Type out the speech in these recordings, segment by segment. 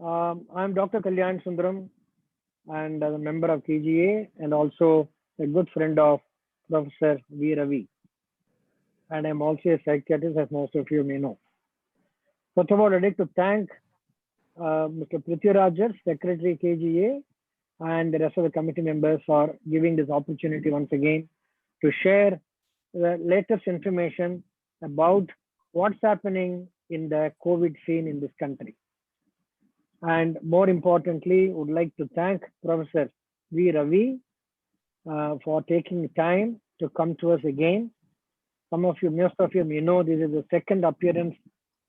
I'm Dr. Kalyan Sundaram and a member of KGA and also a good friend of Professor V. Ravi. And I'm also a psychiatrist, as most of you may know. First of all, I'd like to thank Mr. Prithviraj, Secretary KGA, and the rest of the committee members for giving this opportunity once again to share the latest information about what's happening in the COVID scene in this country. And more importantly, would like to thank Professor V. Ravi for taking time to come to us again. Most of you may know this is the second appearance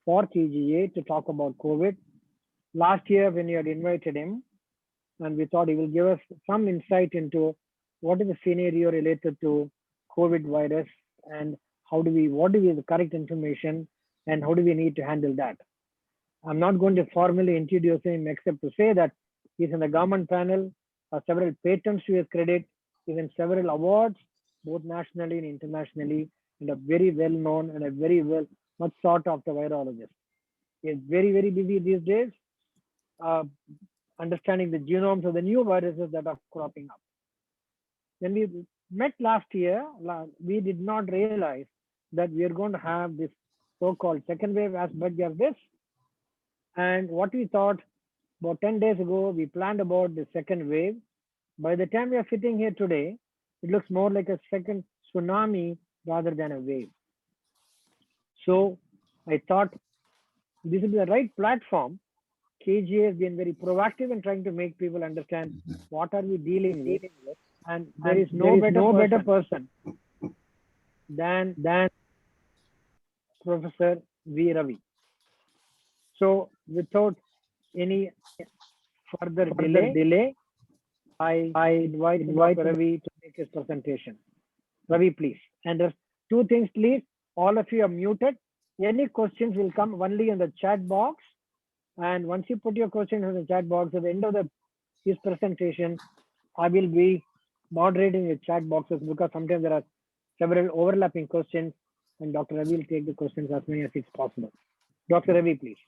for KGA to talk about COVID. Last year, when you had invited him, and we thought he will give us some insight into what is the scenario related to COVID virus and what is the correct information and how do we need to handle that. I'm not going to formally introduce him except to say that he's in the government panel, several patents to his credit, even several awards, both nationally and internationally, and a very well known and a very much sought after virologist. He's very, very busy these days, understanding the genomes of the new viruses that are cropping up. When we met last year, we did not realize that we are going to have this so-called second wave as big as this. And what we thought about 10 days ago, we planned about the second wave. By the time we are sitting here today, it looks more like a second tsunami rather than a wave. So I thought this is the right platform. KGA has been very proactive in trying to make people understand what are we dealing with. And there is no better person than Professor V. Ravi. So without any further delay, I invite Ravi to make his presentation. Ravi, please. And there's two things, please. All of you are muted. Any questions will come only in the chat box. And once you put your questions in the chat box, at the end of his presentation, I will be moderating the chat boxes because sometimes there are several overlapping questions and Dr. Ravi will take the questions as many as it's possible. Dr. Ravi, please.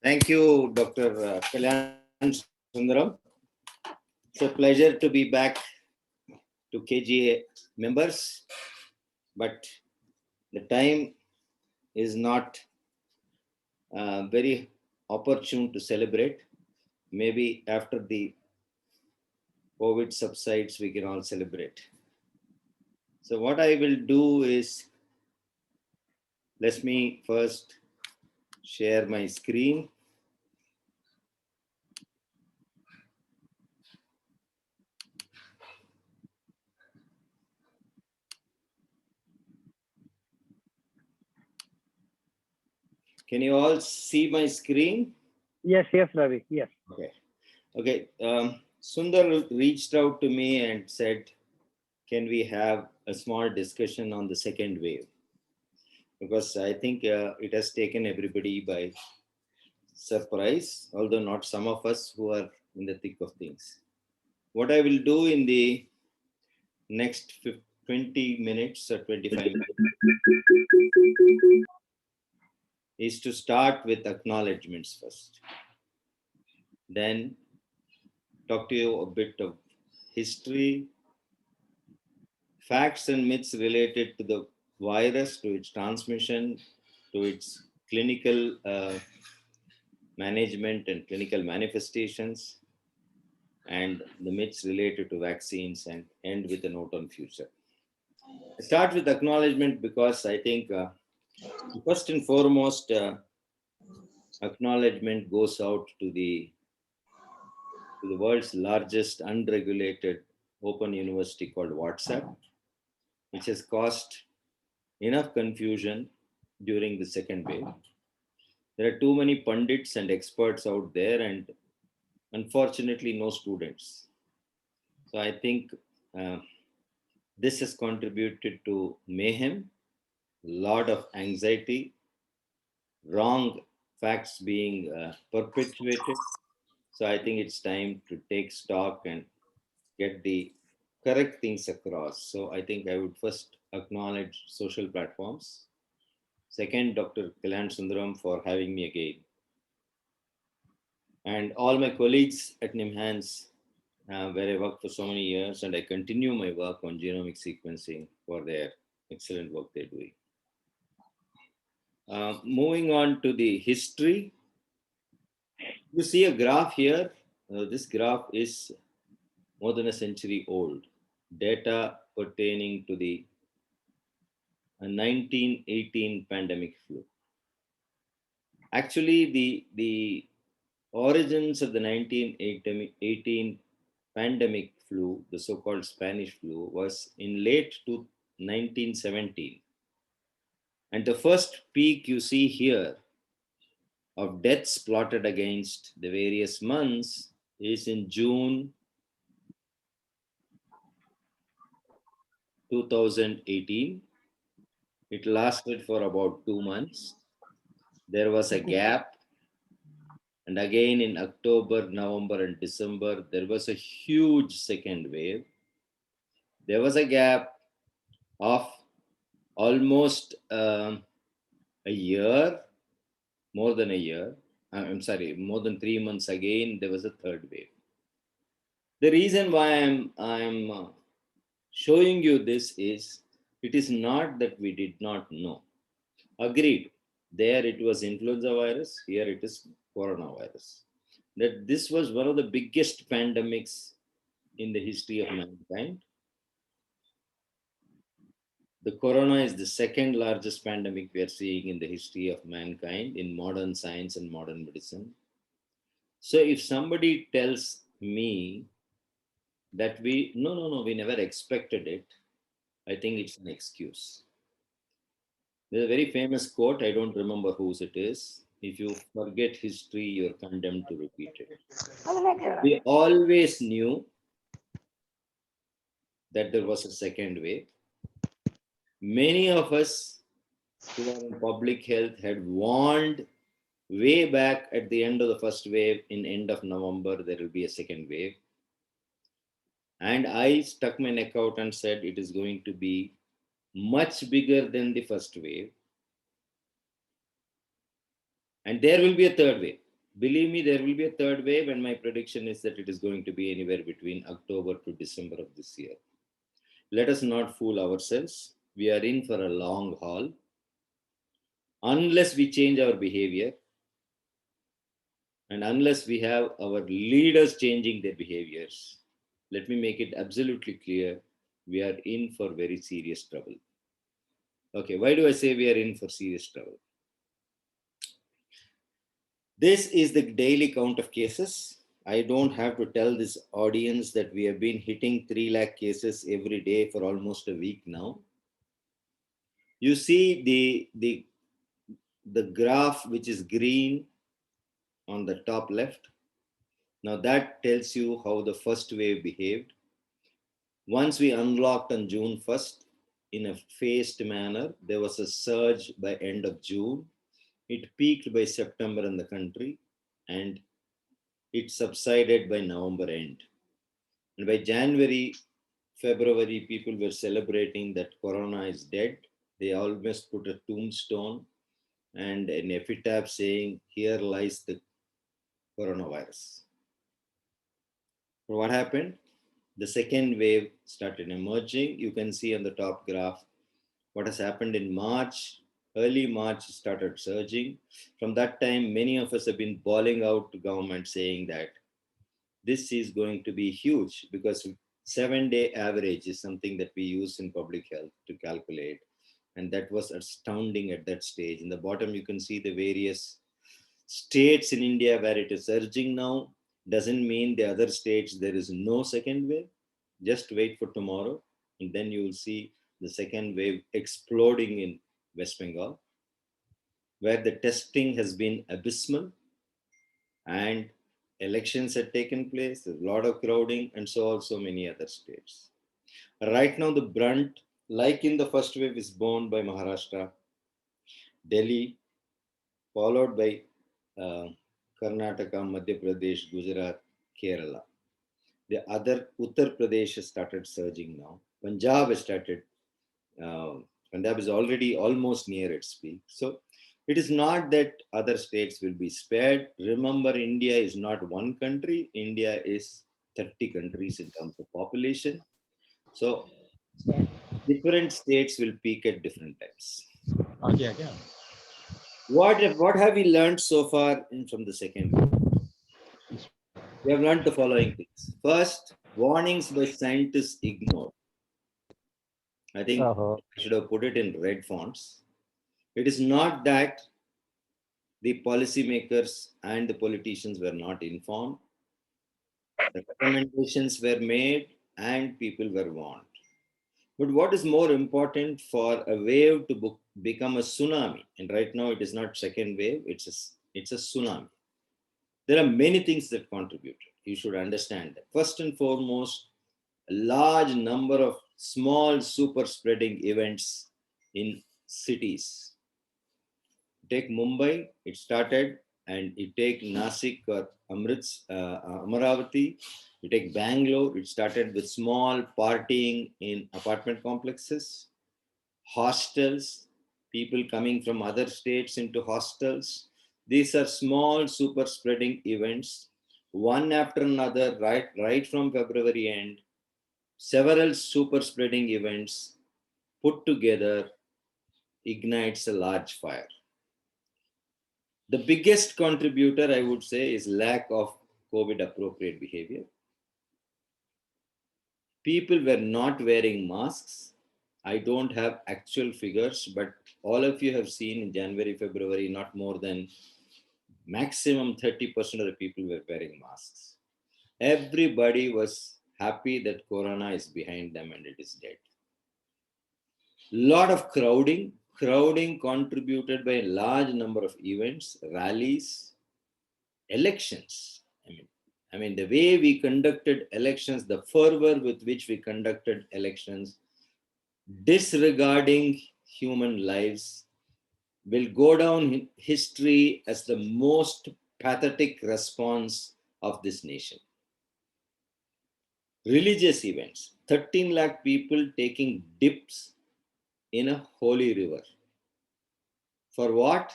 Thank you, Dr. Kalyan Sundaram. It's a pleasure to be back to KGA members, but the time is not very opportune to celebrate. Maybe after the COVID subsides, we can all celebrate. So what I will do is, let me first share my screen. Can you all see my screen? Yes, Ravi. Yes. Okay. Sundar reached out to me and said, can we have a small discussion on the second wave? Because I think it has taken everybody by surprise, although not some of us who are in the thick of things. What I will do in the next 20 minutes or 25 minutes is to start with acknowledgements first. Then talk to you a bit of history, facts and myths related to the virus, to its transmission, to its clinical management and clinical manifestations, and the myths related to vaccines, and end with a note on future. I start with acknowledgement because I think first and foremost, acknowledgement goes out to the world's largest unregulated open university called WhatsApp, which has caused enough confusion during the second wave. There are too many pundits and experts out there, and unfortunately no students. So I think this has contributed to mayhem, a lot of anxiety, wrong facts being perpetuated. So I think it's time to take stock and get the correct things across. So I think I would first acknowledge social platforms. Second, Dr. Kalyan Sundaram for having me again. and all my colleagues at NIMHANS, where I worked for so many years, and I continue my work on genomic sequencing for their excellent work they're doing. Moving on to the history, you see a graph here. This graph is more than a century old. Data pertaining to the 1918 pandemic flu. Actually, the origins of the 1918 pandemic flu, the so-called Spanish flu, was in late to 1917. And the first peak you see here of deaths plotted against the various months is in June 2018. It lasted for about 2 months. There was a gap. And again in October, November, and December, there was a huge second wave. There was a gap of almost a year, more than a year. I'm sorry, more than 3 months again, there was a third wave. The reason why I'm showing you this is, it is not that we did not know. Agreed. There it was influenza virus, here it is coronavirus. That this was one of the biggest pandemics in the history of mankind. The corona is the second largest pandemic we are seeing in the history of mankind in modern science and modern medicine. So if somebody tells me that we never expected it, I think it's an excuse. There's a very famous quote, I don't remember whose it is. If you forget history, you're condemned to repeat it. We always knew that there was a second wave. Many of us who are in public health had warned way back at the end of the first wave, in end of November, there will be a second wave. And I stuck my neck out and said it is going to be much bigger than the first wave. And there will be a third wave. Believe me, there will be a third wave, and my prediction is that it is going to be anywhere between October to December of this year. Let us not fool ourselves. We are in for a long haul. Unless we change our behavior, and unless we have our leaders changing their behaviors, let me make it absolutely clear, we are in for very serious trouble. Okay, why do I say we are in for serious trouble? This is the daily count of cases. I don't have to tell this audience that we have been hitting 3 lakh cases every day for almost a week now. You see the graph which is green on the top left. Now that tells you how the first wave behaved. Once we unlocked on June 1st in a phased manner, there was a surge by end of June. It peaked by September in the country, and it subsided by November end. And by January, February, people were celebrating that Corona is dead. They almost put a tombstone and an epitaph saying, "Here lies the coronavirus." But what happened? The second wave started emerging. You can see on the top graph what has happened in March. Early March started surging. From that time, many of us have been bawling out to government saying that this is going to be huge, because 7-day average is something that we use in public health to calculate. And that was astounding at that stage. In the bottom, you can see the various states in India where it is surging now. Doesn't mean the other states there is no second wave. Just wait for tomorrow, and then you will see the second wave exploding in West Bengal, where the testing has been abysmal and elections had taken place, there's a lot of crowding, and so also many other states. Right now, the brunt, like in the first wave, is borne by Maharashtra, Delhi, followed by Karnataka, Madhya Pradesh, Gujarat, Kerala. The other, Uttar Pradesh has started surging now. Punjab has started. Punjab is already almost near its peak. So It is not that other states will be spared. Remember, India is not one country. India is 30 countries in terms of population. So different states will peak at different times. Okay. What have we learned so far from the second wave? We have learned the following things. First, warnings by scientists ignored. I think Uh-huh. I should have put it in red fonts. It is not that the policymakers and the politicians were not informed. The recommendations were made and people were warned. But what is more important for a wave to become a tsunami? And right now it is not second wave, it's a tsunami. There are many things that contributed. You should understand that. First and foremost, a large number of small super spreading events in cities. Take Mumbai, it started, and you take Nasik or Amaravati, you take Bangalore, it started with small partying in apartment complexes, hostels, people coming from other states into hostels. These are small super spreading events, one after another, right from February end. Several super spreading events put together ignites a large fire. The biggest contributor, I would say, is lack of COVID appropriate behavior. People were not wearing masks. I don't have actual figures, but all of you have seen in January, February, not more than maximum 30% of the people were wearing masks. Everybody was happy that Corona is behind them and it is dead. Lot of crowding contributed by a large number of events, rallies, elections. I mean, the way we conducted elections, the fervor with which we conducted elections, disregarding human lives, will go down in history as the most pathetic response of this nation. Religious events, 13 lakh people taking dips in a holy river. For what?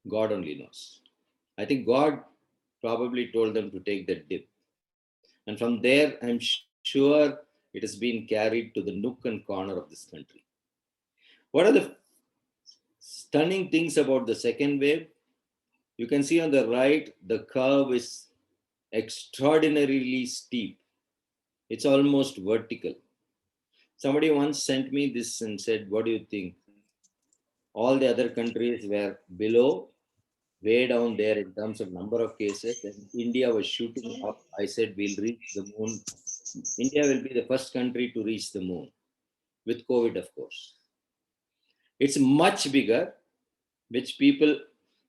God only knows. I think God probably told them to take that dip. And from there, I'm sure it has been carried to the nook and corner of this country. What are the stunning things about the second wave? You can see on the right, the curve is extraordinarily steep. It's almost vertical. Somebody once sent me this and said, what do you think? All the other countries were below, way down there in terms of number of cases, and India was shooting up. I said, we'll reach the moon. India will be the first country to reach the moon, with COVID, of course. It's much bigger, which people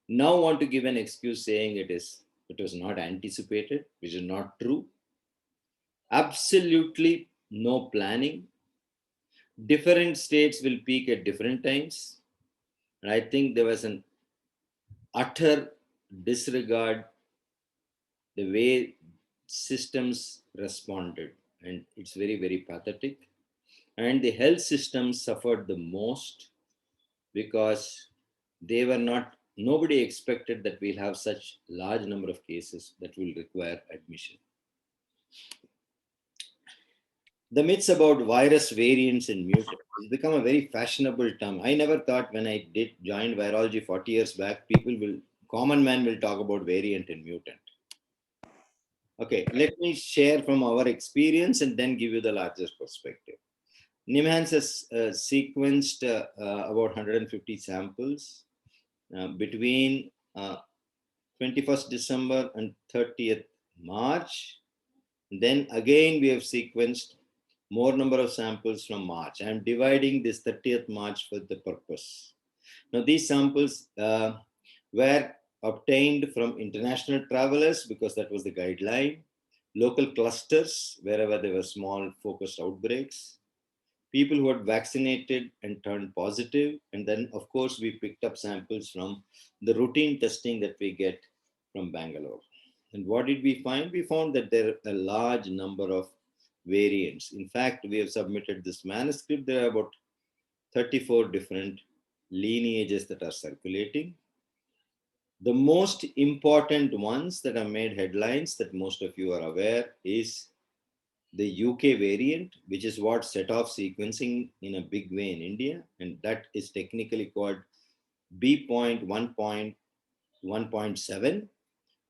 now want to give an excuse saying it was not anticipated, which is not true. Absolutely no planning. Different states will peak at different times. And I think there was an utter disregard the way systems responded. And it's very, very pathetic. And the health system suffered the most because they were not, nobody expected that we'll have such large number of cases that will require admission. The myths about virus variants and mutants has become a very fashionable term. I never thought when I did join virology 40 years back, common man will talk about variant and mutant. Okay, let me share from our experience and then give you the larger perspective. NIMHANS has sequenced about 150 samples between 21st December and 30th March. Then again, we have sequenced more number of samples from March. I am dividing this 30th March for the purpose. Now, these samples were obtained from international travelers because that was the guideline, local clusters, wherever there were small focused outbreaks, people who had vaccinated and turned positive, and then, of course, we picked up samples from the routine testing that we get from Bangalore. And what did we find? We found that there are a large number of variants. In fact, we have submitted this manuscript. There are about 34 different lineages that are circulating. The most important ones that have made headlines that most of you are aware is the UK variant, which is what set off sequencing in a big way in India, and that is technically called B.1.1.7.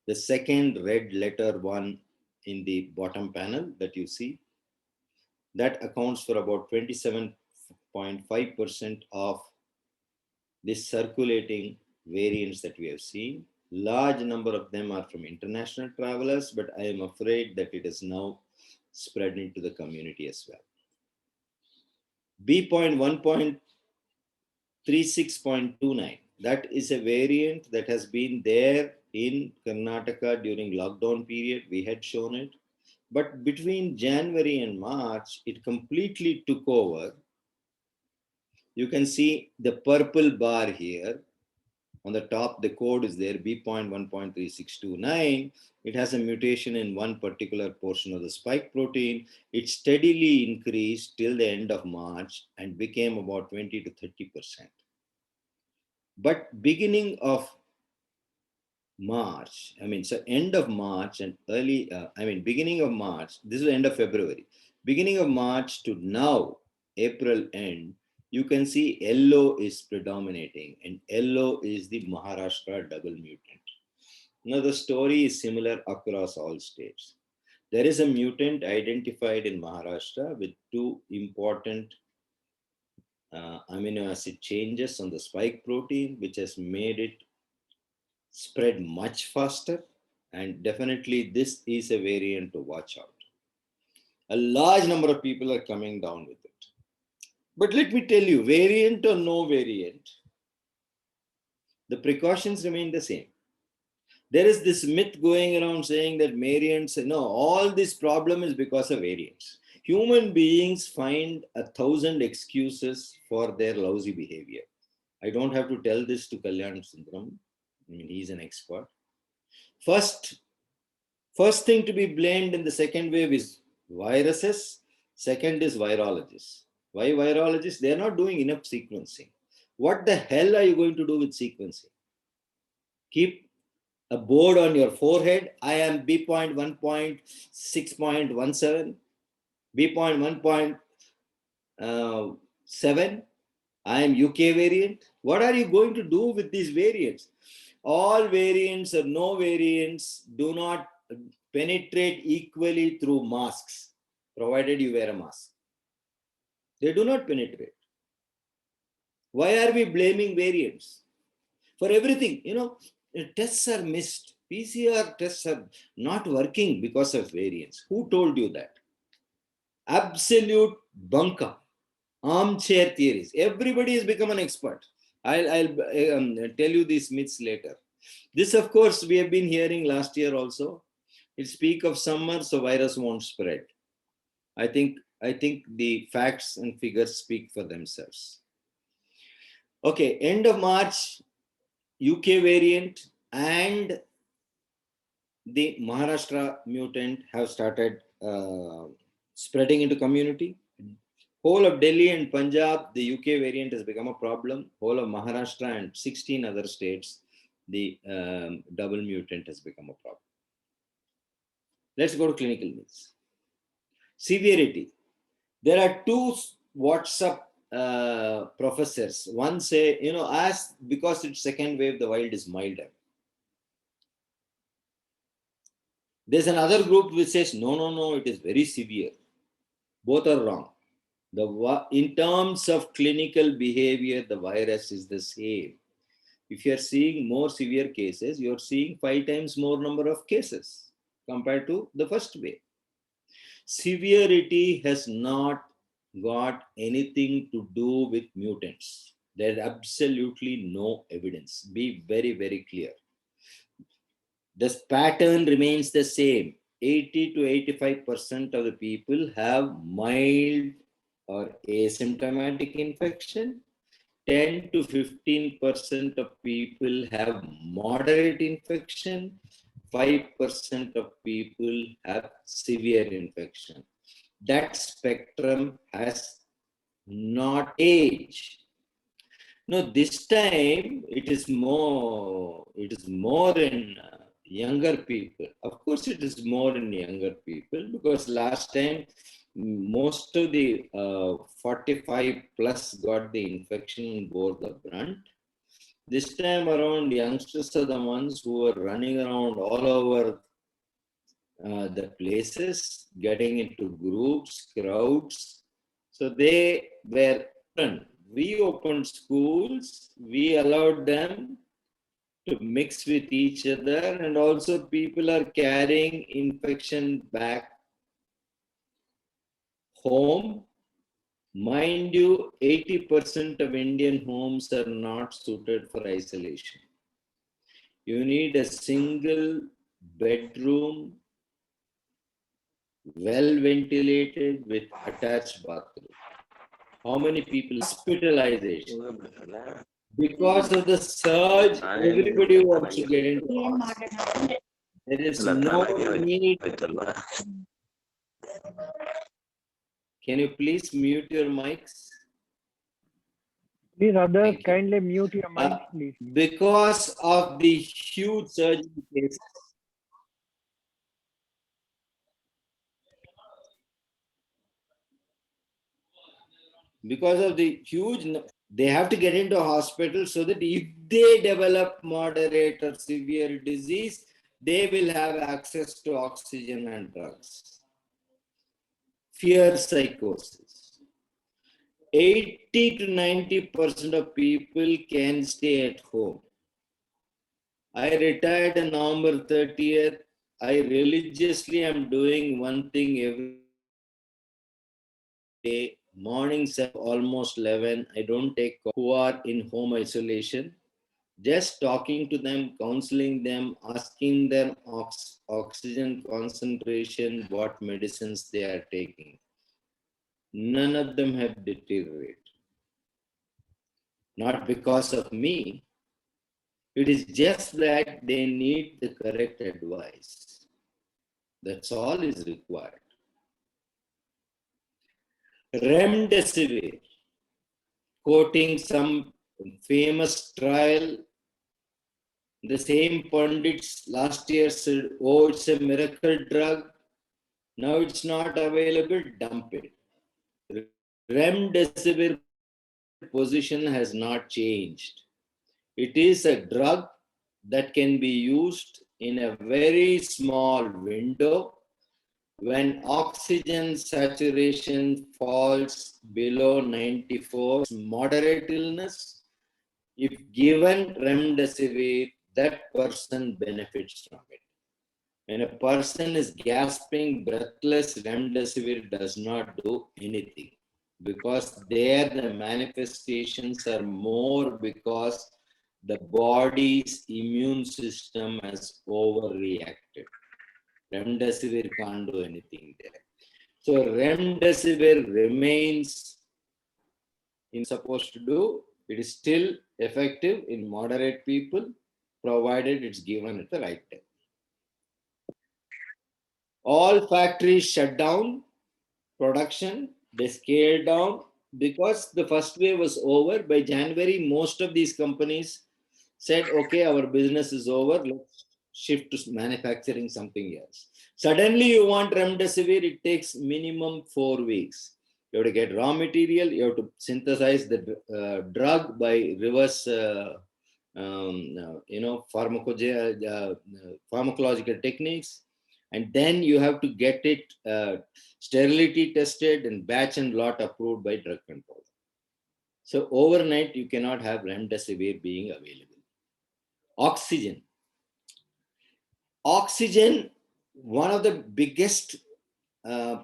The second red letter one in the bottom panel that you see, that accounts for about 27.5% of the circulating variants that we have seen. Large number of them are from international travelers, but I am afraid that it is now spread into the community as well. B.1.36.29, that is a variant that has been there in Karnataka during lockdown period. We had shown it, but between January and March, it completely took over. You can see the purple bar here. On the top, the code is there, B.1.3629. It has a mutation in one particular portion of the spike protein. It steadily increased till the end of March and became about 20 to 30%. But beginning of March, so end of March and beginning of March, this is the end of February. Beginning of March to now, April end, you can see yellow is predominating, and yellow is the Maharashtra double mutant. Now, the story is similar across all states. There is a mutant identified in Maharashtra with two important amino acid changes on the spike protein, which has made it spread much faster. And definitely, this is a variant to watch out. A large number of people are coming down with it. But let me tell you, variant or no variant, the precautions remain the same. There is this myth going around saying that variants, all this problem is because of variants. Human beings find 1,000 excuses for their lousy behavior. I don't have to tell this to Kalyan Sundaram. He's an expert. First thing to be blamed in the second wave is viruses. Second is virologists. Why virologists? They're not doing enough sequencing. What the hell are you going to do with sequencing? Keep a board on your forehead. I am B.1.6.17, B.1.7. I am UK variant. What are you going to do with these variants? All variants or no variants do not penetrate equally through masks, provided you wear a mask. They do not penetrate. Why are we blaming variants? For everything, tests are missed. PCR tests are not working because of variants. Who told you that? Absolute bunkum. Armchair theories. Everybody has become an expert. I'll tell you these myths later. This, of course, we have been hearing last year also. It speaks of summer, so virus won't spread. I think the facts and figures speak for themselves. Okay, end of March, UK variant and the Maharashtra mutant have started spreading into community. Whole of Delhi and Punjab, the UK variant has become a problem. Whole of Maharashtra and 16 other states, the double mutant has become a problem. Let's go to clinical myths. Severity. There are two WhatsApp professors. One say, as because it's second wave, the wild is milder. There's another group which says, no, it is very severe. Both are wrong. In terms of clinical behavior, the virus is the same. If you're seeing more severe cases, you're seeing 5 times more number of cases compared to the first wave. Severity has not got anything to do with mutants. There's absolutely no evidence. Be very, very clear. The pattern remains the same. 80 to 85% of the people have mild or asymptomatic infection. 10 to 15% of people have moderate infection. 5% of people have severe infection. That spectrum has not aged. No, this time it is more in younger people. Of course, it is more in younger people because last time most of the 45 plus got the infection and bore the brunt. This time around, youngsters are the ones who are running around all over the places, getting into groups, crowds. So they were open. We opened schools, we allowed them to mix with each other, and also people are carrying infection back home. Mind you, 80% of Indian homes are not suited for isolation. You need a single bedroom, well ventilated with attached bathroom. How many people hospitalization? Because of the surge, everybody wants to get into hospital. There is no need. Can you please mute your mics? Please, others, kindly mute your mic, please. Because of the huge surge in cases. Because of the huge, they have to get into hospital so that if they develop moderate or severe disease, they will have access to oxygen and drugs. Fear psychosis. 80 to 90% of people can stay at home. I retired on November 30th. I religiously am doing one thing every day. Morning 7, almost 11. I don't take who are in home isolation. Just talking to them, counseling them, asking them oxygen concentration, what medicines they are taking. None of them have deteriorated. Not because of me. It is just that they need the correct advice. That's all is required. Remdesivir, quoting some famous trial, the same pundits last year said, oh, it's a miracle drug. Now it's not available, dump it. Remdesivir position has not changed. It is a drug that can be used in a very small window when oxygen saturation falls below 94, moderate illness. If given remdesivir, that person benefits from it. When a person is gasping, breathless, remdesivir does not do anything because there the manifestations are more because the body's immune system has overreacted. Remdesivir can't do anything there. So remdesivir remains supposed to do. It is still effective in moderate people, provided it's given at the right time. All factories shut down production, they scaled down because the first wave was over. By January, most of these companies said, okay, our business is over, let's shift to manufacturing something else. Suddenly you want remdesivir, it takes minimum 4 weeks. You have to get raw material, you have to synthesize the drug by reverse pharmacological techniques, and then you have to get it sterility tested and batch and lot approved by drug control. So overnight you cannot have remdesivir being available. Oxygen, one of the biggest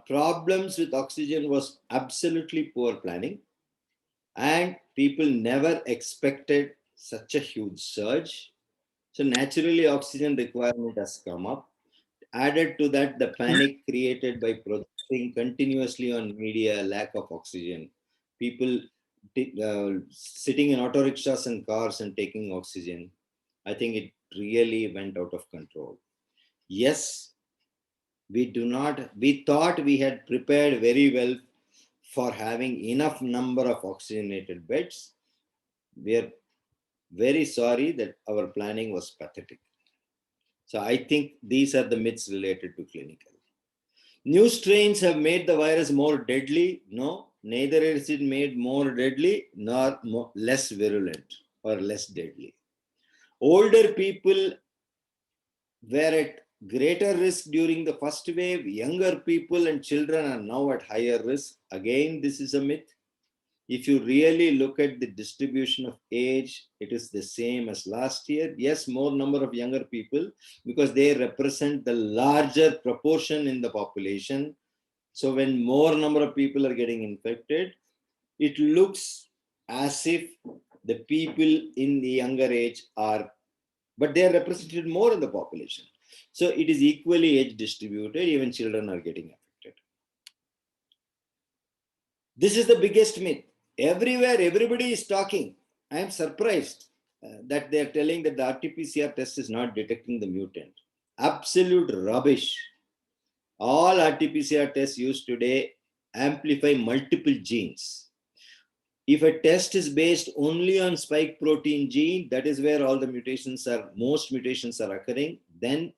problems with oxygen was absolutely poor planning, and people never expected such a huge surge. So naturally oxygen requirement has come up. Added to that, the panic created by projecting continuously on media lack of oxygen. People sitting in auto rickshaws and cars and taking oxygen. I think it really went out of control. Yes, we thought we had prepared very well for having enough number of oxygenated beds. We are very sorry that our planning was pathetic. So I think these are the myths related to clinical. New strains have made the virus more deadly. No, neither is it made more deadly nor less virulent or less deadly. Older people were at greater risk during the first wave. Younger people and children are now at higher risk. Again, this is a myth. If you really look at the distribution of age, it is the same as last year. Yes, more number of younger people because they represent the larger proportion in the population. So when more number of people are getting infected, it looks as if the people in the younger age are, but they are represented more in the population. So it is equally age distributed, even children are getting affected. This is the biggest myth. Everywhere, everybody is talking. I am surprised that they are telling that the RT-PCR test is not detecting the mutant. Absolute rubbish. All RT-PCR tests used today amplify multiple genes. If a test is based only on spike protein gene, that is where all the most mutations are occurring, then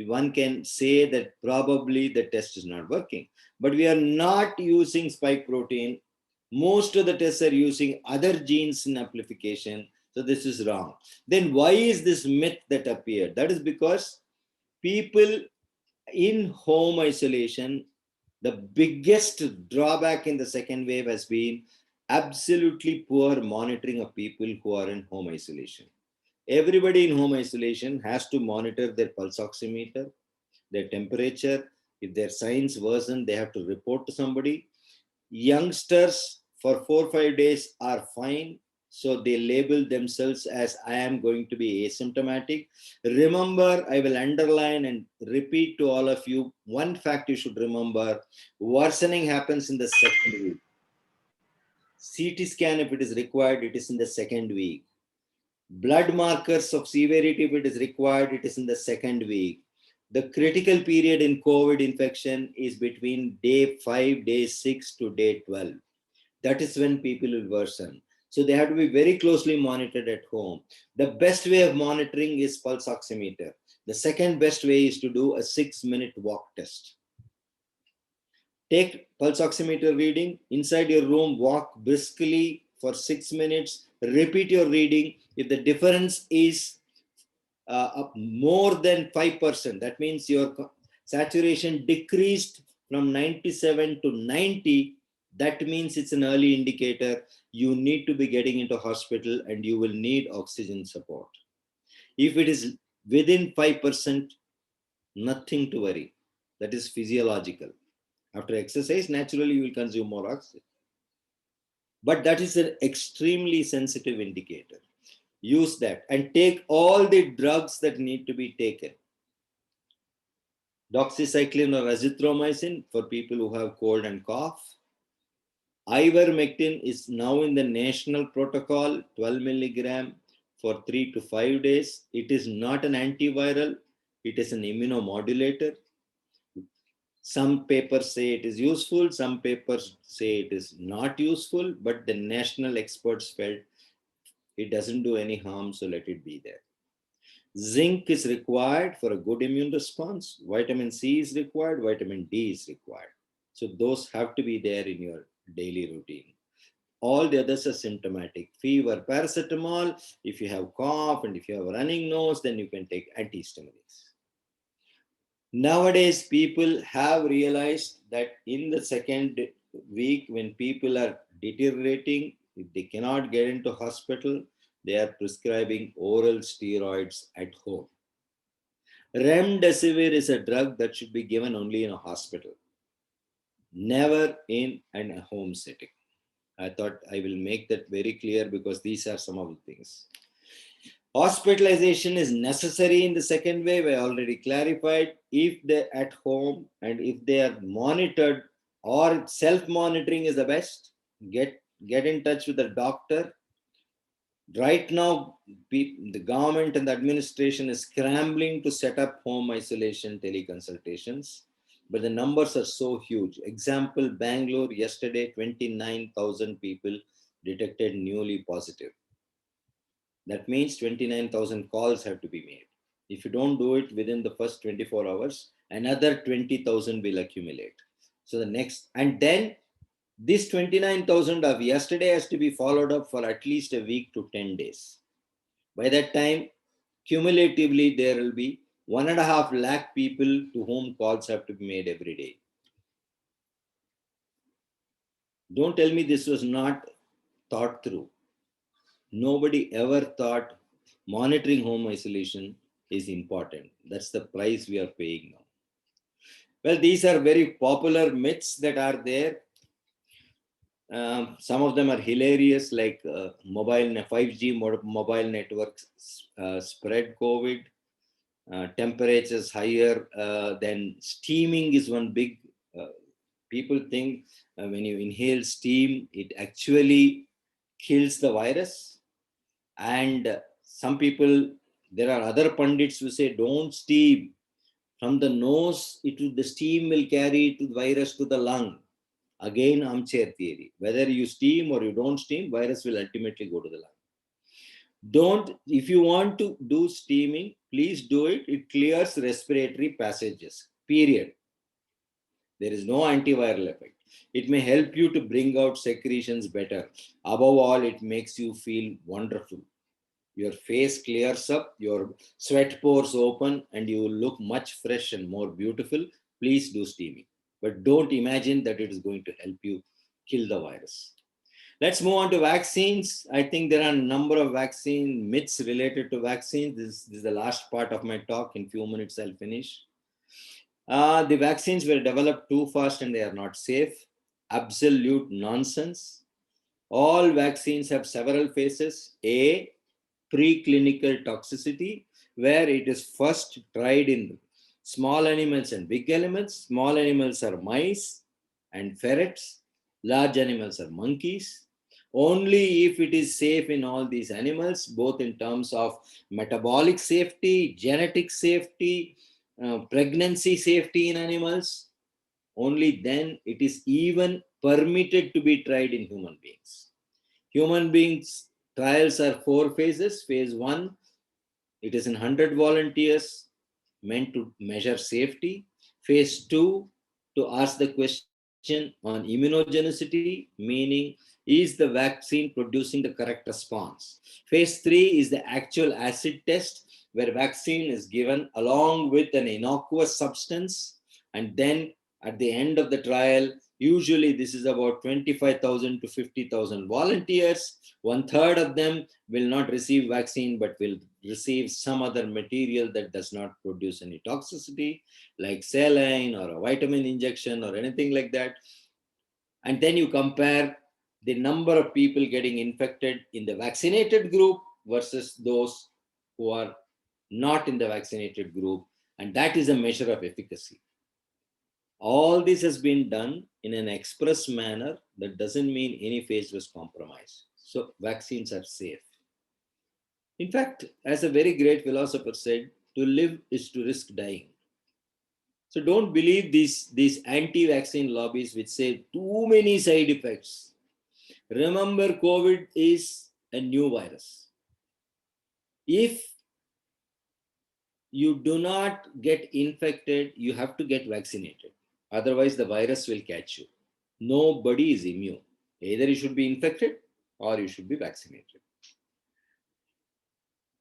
one can say that probably the test is not working. But we are not using spike protein. Most of the tests are using other genes in amplification. So this is wrong. Then why is this myth that appeared? That is because people in home isolation, the biggest drawback in the second wave has been absolutely poor monitoring of people who are in home isolation. Everybody in home isolation has to monitor their pulse oximeter, their temperature. If their signs worsen, they have to report to somebody. Youngsters for 4 or 5 days are fine. So they label themselves as I am going to be asymptomatic. Remember, I will underline and repeat to all of you one fact you should remember. Worsening happens in the second week. CT scan, if it is required, it is in the second week. Blood markers of severity, if it is required, it is in the second week. The critical period in COVID infection is between day 5, day 6 to day 12. That is when people will worsen. So they have to be very closely monitored at home. The best way of monitoring is pulse oximeter. The second best way is to do a 6-minute walk test. Take pulse oximeter reading inside your room, walk briskly for 6 minutes, repeat your reading. If the difference is more than 5%, that means your saturation decreased from 97 to 90, that means it's an early indicator. You need to be getting into hospital and you will need oxygen support. If it is within 5%, nothing to worry. That is physiological. After exercise, naturally you will consume more oxygen. But that is an extremely sensitive indicator. Use that and take all the drugs that need to be taken. Doxycycline or azithromycin for people who have cold and cough. Ivermectin is now in the national protocol, 12 milligram for 3 to 5 days. It is not an antiviral. It is an immunomodulator. Some papers say it is useful. Some papers say it is not useful, but the national experts felt it doesn't do any harm, so let it be there. Zinc is required for a good immune response. Vitamin C is required. Vitamin D is required. So those have to be there in your daily routine. All the others are symptomatic. Fever, paracetamol. If you have cough and if you have a running nose, then you can take antihistaminics. Nowadays, people have realized that in the second week, when people are deteriorating, if they cannot get into hospital, they are prescribing oral steroids at home. Remdesivir is a drug that should be given only in a hospital, never in a home setting. I thought I will make that very clear because these are some of the things. Hospitalization is necessary in the second wave. I already clarified. If they're at home and if they are monitored, or self-monitoring is the best, get in touch with the doctor. Right now, the government and the administration is scrambling to set up home isolation teleconsultations, but the numbers are so huge. Example, Bangalore yesterday, 29,000 people detected newly positive. That means 29,000 calls have to be made. If you don't do it within the first 24 hours, another 20,000 will accumulate. So the next, and then this 29,000 of yesterday has to be followed up for at least a week to 10 days. By that time, cumulatively, there will be 1.5 lakh people to whom calls have to be made every day. Don't tell me this was not thought through. Nobody ever thought monitoring home isolation is important. That's the price we are paying now. Well, these are very popular myths that are there. Some of them are hilarious, like 5G mobile networks spread COVID. Temperatures higher than steaming is one big. People think when you inhale steam, it actually kills the virus. And some people, there are other pundits who say, don't steam. From the nose, the steam will carry the virus to the lung. Again, armchair theory. Whether you steam or you don't steam, virus will ultimately go to the lung. If you want to do steaming, please do it. It clears respiratory passages, period. There is no antiviral effect. It may help you to bring out secretions better. Above all, it makes you feel wonderful. Your face clears up, your sweat pores open, and you will look much fresh and more beautiful. Please do steaming. But don't imagine that it is going to help you kill the virus. Let's move on to vaccines. I think there are a number of vaccine myths related to vaccines. This is the last part of my talk. In a few minutes, I'll finish. The vaccines were developed too fast and they are not safe. Absolute nonsense. All vaccines have several phases. A, preclinical toxicity, where it is first tried in small animals and big animals. Small animals are mice and ferrets. Large animals are monkeys. Only if it is safe in all these animals, both in terms of metabolic safety, genetic safety, pregnancy safety in animals, only then it is even permitted to be tried in human beings. Human beings trials are 4 phases. Phase 1, it is in 100 volunteers, meant to measure safety. Phase 2, to ask the question on immunogenicity, meaning, is the vaccine producing the correct response? Phase 3 is the actual acid test, where vaccine is given along with an innocuous substance. And then at the end of the trial, usually this is about 25,000 to 50,000 volunteers. 1/3 of them will not receive vaccine, but will receive some other material that does not produce any toxicity, like saline or a vitamin injection or anything like that. And then you compare the number of people getting infected in the vaccinated group versus those who are not in the vaccinated group. And that is a measure of efficacy. All this has been done in an express manner. That doesn't mean any phase was compromised. So vaccines are safe. In fact, as a very great philosopher said, to live is to risk dying. So don't believe these anti-vaccine lobbies which say too many side effects. Remember, COVID is a new virus. If you do not get infected, you have to get vaccinated. Otherwise, the virus will catch you. Nobody is immune. Either you should be infected or you should be vaccinated.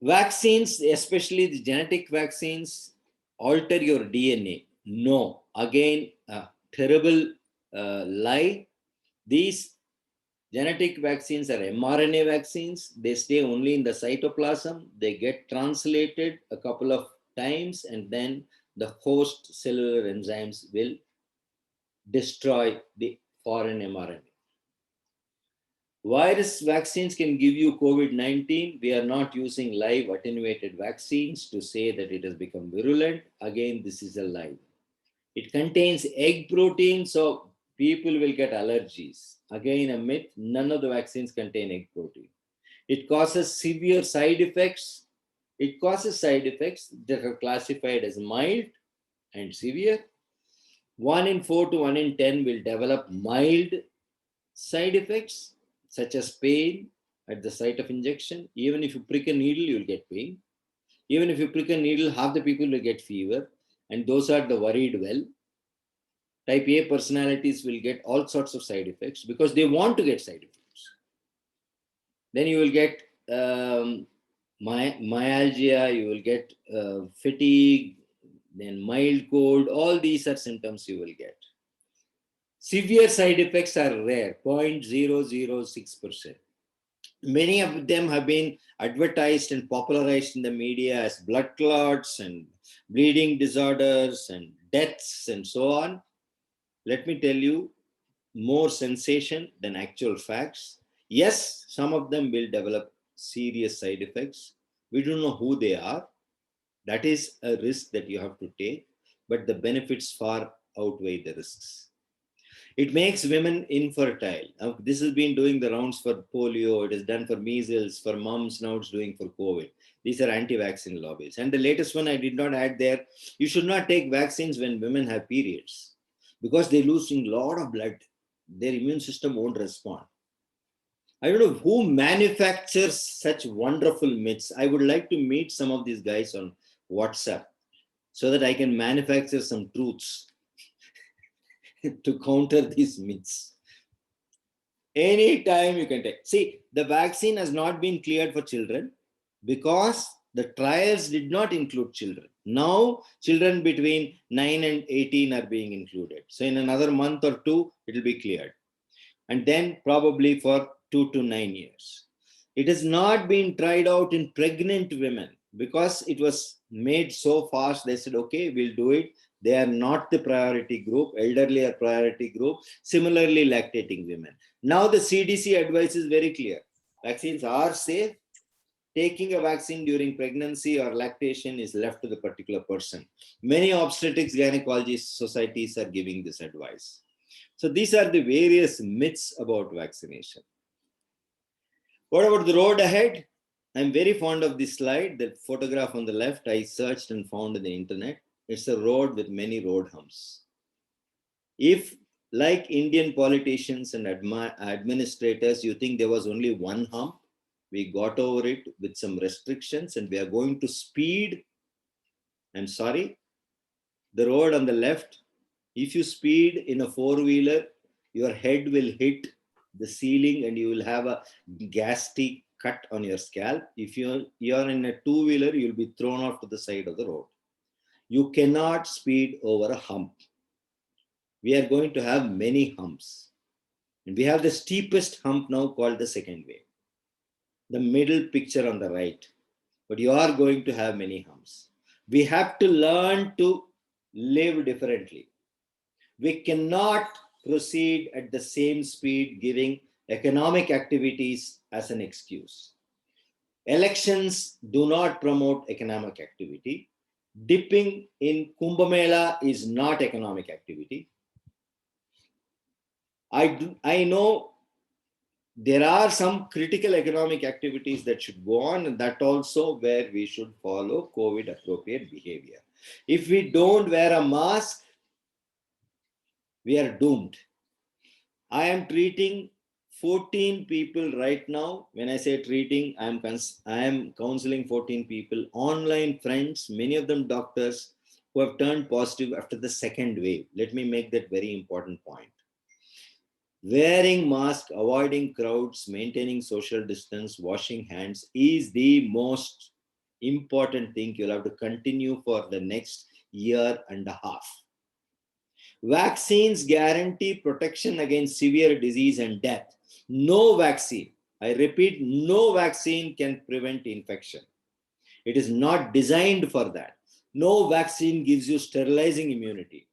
Vaccines, especially the genetic vaccines, alter your DNA. No, again, a terrible lie. These genetic vaccines are mRNA vaccines. They stay only in the cytoplasm. They get translated a couple of times, and then the host cellular enzymes will destroy the foreign mRNA. Virus vaccines can give you COVID-19. We are not using live attenuated vaccines to say that it has become virulent. Again, this is a lie. It contains egg protein, so people will get allergies. Again, a myth. None of the vaccines contain egg protein. It causes severe side effects. It causes side effects that are classified as mild and severe. 1 in 4 to 1 in 10 will develop mild side effects, such as pain at the site of injection. Even if you prick a needle, you'll get pain. Even if you prick a needle, half the people will get fever. And those are the worried well. Type A personalities will get all sorts of side effects because they want to get side effects. Then you will get myalgia, you will get fatigue, then mild cold. All these are symptoms you will get. Severe side effects are rare, 0.006%. Many of them have been advertised and popularized in the media as blood clots and bleeding disorders and deaths and so on. Let me tell you, more sensation than actual facts. Yes, some of them will develop serious side effects. We don't know who they are. That is a risk that you have to take, but the benefits far outweigh the risks. It makes women infertile. Now, this has been doing the rounds for polio. It is done for measles, for mumps. Now it's doing for COVID. These are anti-vaccine lobbies. And the latest one I did not add there, you should not take vaccines when women have periods because they lose a lot of blood. Their immune system won't respond. I don't know who manufactures such wonderful myths. I would like to meet some of these guys on WhatsApp so that I can manufacture some truths to counter these myths. Anytime you can take. See, the vaccine has not been cleared for children because the trials did not include children. Now, children between 9 and 18 are being included. So, in another month or two, it will be cleared. And then probably for 2 to 9 years. It has not been tried out in pregnant women because it was made so fast. They said, okay, we'll do it. They are not the priority group. Elderly are priority group. Similarly, lactating women. Now the CDC advice is very clear. Vaccines are safe. Taking a vaccine during pregnancy or lactation is left to the particular person. Many obstetrics gynecology societies are giving this advice. So these are the various myths about vaccination. What about the road ahead? I'm very fond of this slide. The photograph on the left, I searched and found on the internet. It's a road with many road humps. If, like Indian politicians and administrators, you think there was only one hump, we got over it with some restrictions and we are going to speed. I'm sorry, the road on the left, if you speed in a four-wheeler, your head will hit the ceiling and you will have a ghastly cut on your scalp. If you're in a two-wheeler, you'll be thrown off to the side of the road. You cannot speed over a hump. We are going to have many humps. And we have the steepest hump now called the second wave. The middle picture on the right. But you are going to have many humps. We have to learn to live differently. We cannot proceed at the same speed, giving economic activities as an excuse. Elections do not promote economic activity. Dipping in Kumbh Mela is not economic activity. I know there are some critical economic activities that should go on, and that also where we should follow COVID appropriate behavior. If we don't wear a mask, we are doomed. I am treating 14 people right now. When I say treating, I am counseling 14 people, online friends, many of them doctors who have turned positive after the second wave. Let me make that very important point. Wearing mask, avoiding crowds, maintaining social distance, washing hands is the most important thing you'll have to continue for the next year and a half. Vaccines guarantee protection against severe disease and death. No vaccine, I repeat, no vaccine can prevent infection. It is not designed for that. No vaccine gives you sterilizing immunity.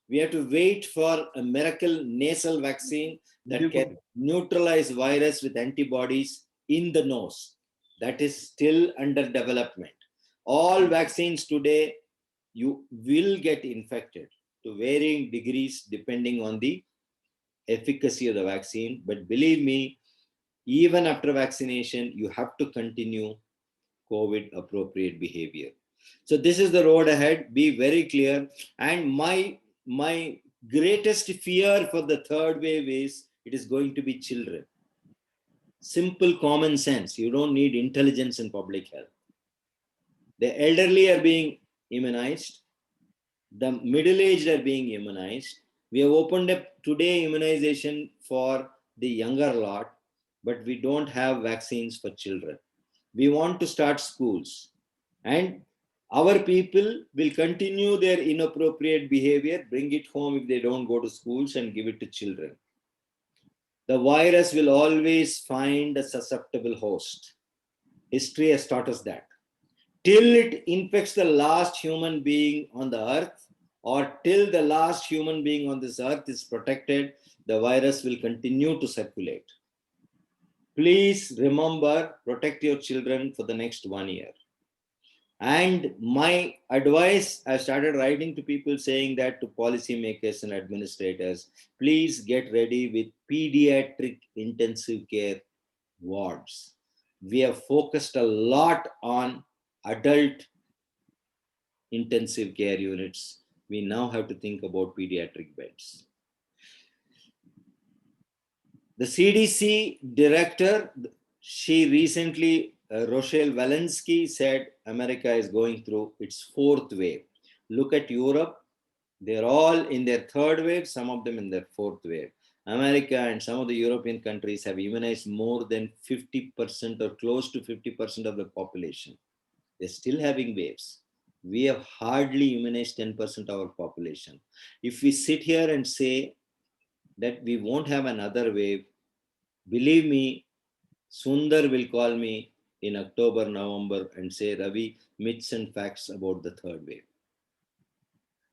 We have to wait for a miracle nasal vaccine that can neutralize virus with antibodies in the nose. That is still under development. All vaccines today, you will get infected to varying degrees depending on the efficacy of the vaccine. But believe me, even after vaccination, you have to continue COVID appropriate behavior. So this is the road ahead. Be very clear. And my greatest fear for the third wave is it is going to be children. simple common sense. You don't need intelligence in public health. The elderly are being immunized. The middle-aged are being immunized. We have opened up today immunization for the younger lot, but we don't have vaccines for children. We want to start schools, and our people will continue their inappropriate behavior, bring it home if they don't go to schools, and give it to children. The virus will always find a susceptible host. History has taught us that. Till it infects the last human being on the earth, or till the last human being on this earth is protected, the virus will continue to circulate. Please remember, protect your children for the next 1 year. And my advice, I started writing to people saying that, to policymakers and administrators, please get ready with pediatric intensive care wards. We have focused a lot on adult intensive care units. We now have to think about pediatric beds. The CDC director, she recently, Rochelle Walensky, said America is going through its fourth wave. Look at Europe. They're all in their third wave, some of them in their fourth wave. America and some of the European countries have immunized more than 50% or close to 50% of the population. They're still having waves. We have hardly immunized 10% of our population. If we sit here and say that we won't have another wave, believe me, Sundar will call me in October, November and say, Ravi, myths and facts about the third wave.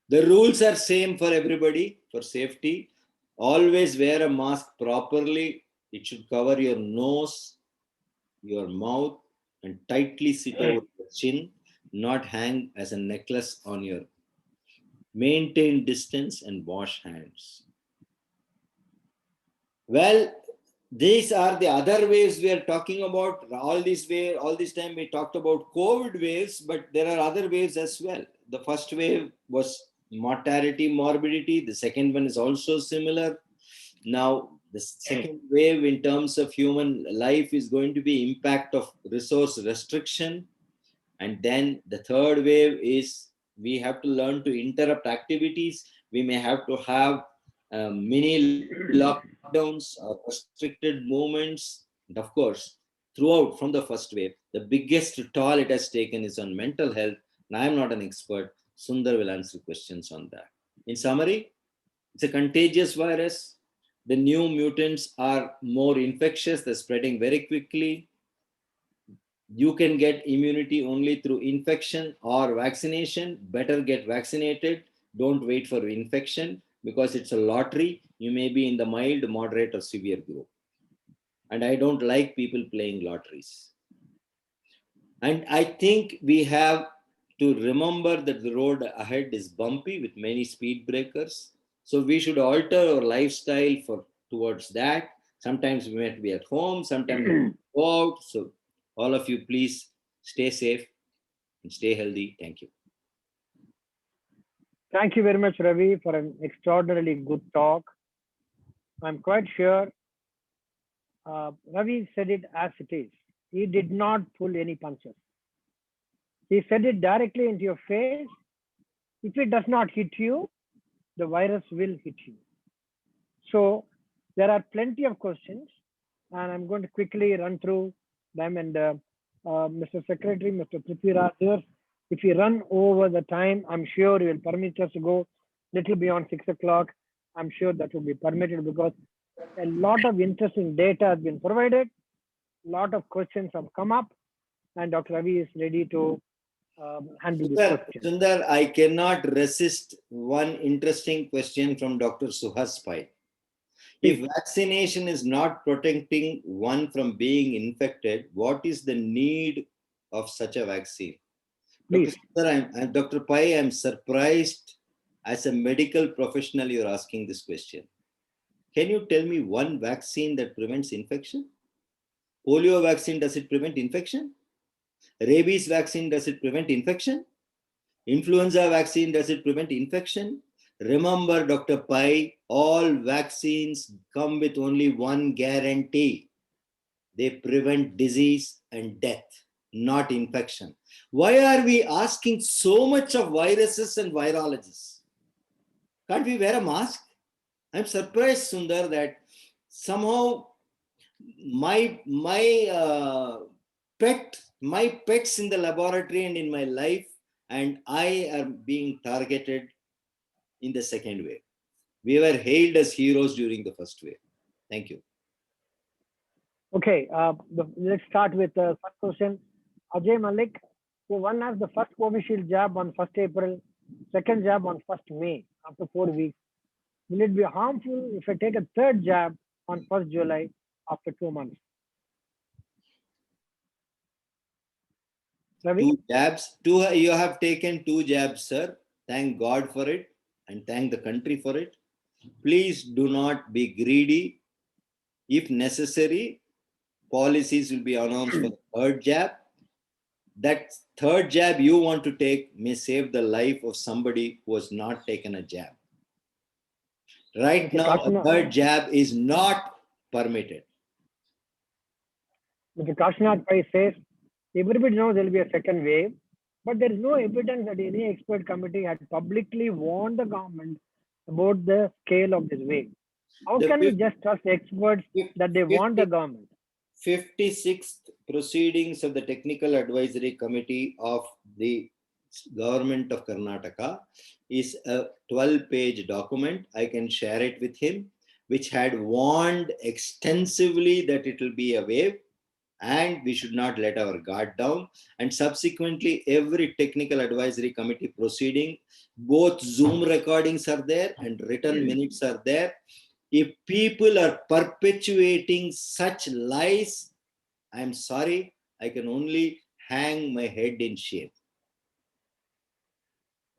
The rules are same for everybody for safety. Always wear a mask properly. It should cover your nose, your mouth, and tightly sit over the chin, not hang as a necklace on your. Maintain distance and wash hands. Well, these are the other waves we are talking about. All this time we talked about COVID waves, but there are other waves as well. The first wave was mortality, morbidity. The second one is also similar. Now, the second wave in terms of human life is going to be impact of resource restriction. And then the third wave is we have to learn to interrupt activities. We may have to have mini lockdowns or restricted movements. And of course, throughout from the first wave, the biggest toll it has taken is on mental health. And I am not an expert. Sundar will answer questions on that. In summary, it's a contagious virus. The new mutants are more infectious. They're spreading very quickly. You can get immunity only through infection or vaccination. Better get vaccinated. Don't wait for infection because it's a lottery. You may be in the mild, moderate, or severe group. And I don't like people playing lotteries. And I think we have to remember that the road ahead is bumpy with many speed breakers. So we should alter our lifestyle towards that. Sometimes we might be at home, sometimes we go out. So all of you, please stay safe and stay healthy. Thank you. Thank you very much, Ravi, for an extraordinarily good talk. I'm quite sure Ravi said it as it is. He did not pull any punches. He said it directly into your face. If it does not hit you, the virus will hit you. So there are plenty of questions, and I'm going to quickly run through them. And Mr. Secretary, Mr. Prithviraj, if we run over the time, I'm sure you will permit us to go little beyond 6 o'clock. I'm sure that will be permitted because a lot of interesting data has been provided. A lot of questions have come up, and Dr. Ravi is ready to handle this question. Sundar, I cannot resist one interesting question from Dr. Suhas Pai. If vaccination is not protecting one from being infected, what is the need of such a vaccine? Please. Dr. Pai, I'm surprised as a medical professional you're asking this question. Can you tell me one vaccine that prevents infection? Polio vaccine, does it prevent infection? Rabies vaccine, does it prevent infection? Influenza vaccine, does it prevent infection? Remember, Dr. Pai, all vaccines come with only one guarantee. They prevent disease and death, not infection. Why are we asking so much of viruses and virologists? Can't we wear a mask? I'm surprised, Sundar, that somehow my pets in the laboratory and in my life and I are being targeted in the second wave. We were hailed as heroes during the first wave. Thank you. Okay, let's start with the first question. Ajay Malik, so one has the first Covishield jab on 1st April, second jab on 1st May after 4 weeks. Will it be harmful if I take a third jab on 1st July after 2 months? Ravi? 2 jabs. You have taken 2 jabs, sir. Thank God for it and thank the country for it. Please do not be greedy. If necessary, policies will be announced for the third jab. That third jab you want to take may save the life of somebody who has not taken a jab. Right now, a third jab is not permitted. Mr. Kashinath Pai says, everybody knows there will be a second wave, but there is no evidence that any expert committee had publicly warned the government about the scale of this wave. How can we just trust experts that they warned the government? 56th proceedings of the Technical Advisory Committee of the Government of Karnataka is a 12-page document. I can share it with him, which had warned extensively that it will be a wave and we should not let our guard down. And subsequently, every Technical Advisory Committee proceeding, both Zoom recordings are there and written minutes are there. If people are perpetuating such lies, I'm sorry, I can only hang my head in shame.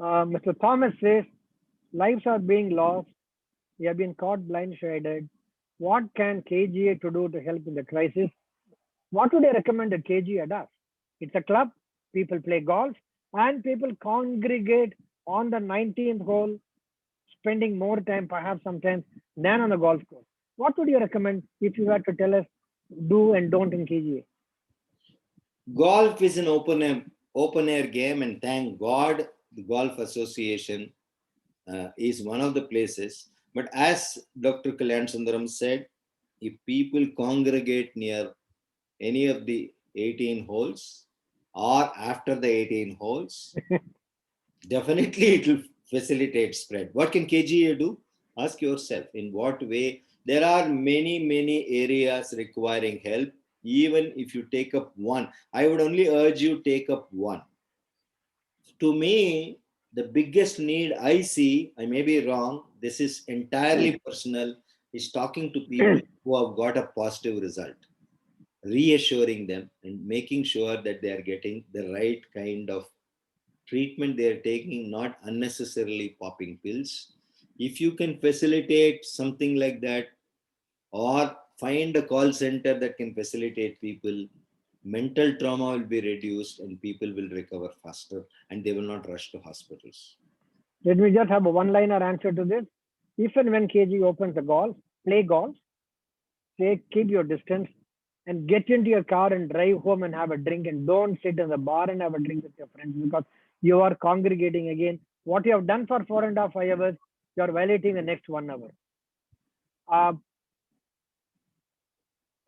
Mr. Thomas says, lives are being lost. We have been caught blindsided. What can KGA to do to help in the crisis? What would I recommend that KGA does? It's a club, people play golf, and people congregate on the 19th hole, spending more time, perhaps sometimes, than on the golf course. What would you recommend if you had to tell us do and don't in KGA? Golf is an open air game, and thank God the Golf Association is one of the places. But as Dr. Kalyan Sundaram said, if people congregate near any of the 18 holes or after the 18 holes, definitely it will facilitate spread. What can KGA do? Ask yourself in what way. There are many areas requiring help. Even if you take up one, I would only urge you take up one. To me, the biggest need I see, I may be wrong, this is entirely personal, is talking to people who have got a positive result, reassuring them and making sure that they are getting the right kind of treatment they are taking, not unnecessarily popping pills. If you can facilitate something like that, or find a call center that can facilitate people, mental trauma will be reduced and people will recover faster and they will not rush to hospitals. Let me just have a one-liner answer to this. If and when KG opens the golf, play golf, keep your distance, and get into your car and drive home and have a drink, and don't sit in the bar and have a drink with your friends because you are congregating again. What you have done for 4.5 hours, you are violating the next 1 hour.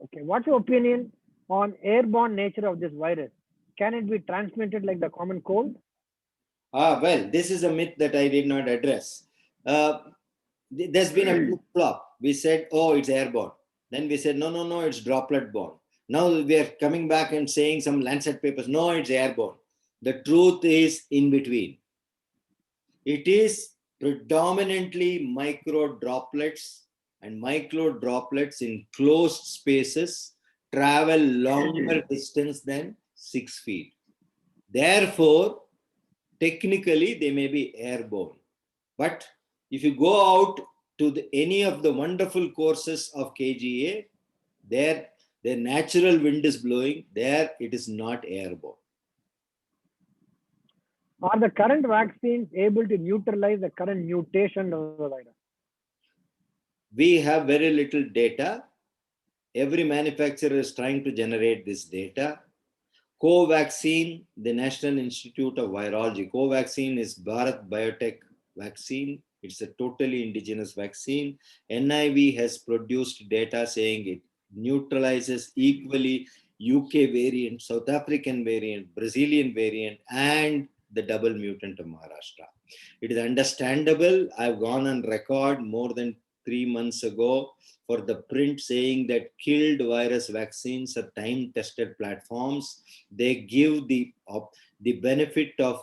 Okay, what's your opinion on airborne nature of this virus? Can it be transmitted like the common cold? Well, this is a myth that I did not address. There's been a flip-flop. We said, oh, it's airborne. Then we said, no, it's droplet-borne. Now we are coming back and saying some Lancet papers, no, it's airborne. The truth is in between. It is predominantly micro droplets, and micro droplets in closed spaces travel longer distance than 6 feet. Therefore, technically, they may be airborne. But if you go out to any of the wonderful courses of KGA, there the natural wind is blowing, there it is not airborne. Are the current vaccines able to neutralize the current mutation of the virus? We have very little data. every manufacturer is trying to generate this data. Covaxin, the National Institute of Virology. Covaxin is Bharat Biotech vaccine. It's a totally indigenous vaccine. NIV has produced data saying it neutralizes equally UK variant, South African variant, Brazilian variant, and the double mutant of Maharashtra. It is understandable. I've gone on record more than 3 months ago for the print saying that killed virus vaccines are time-tested platforms. They give the benefit of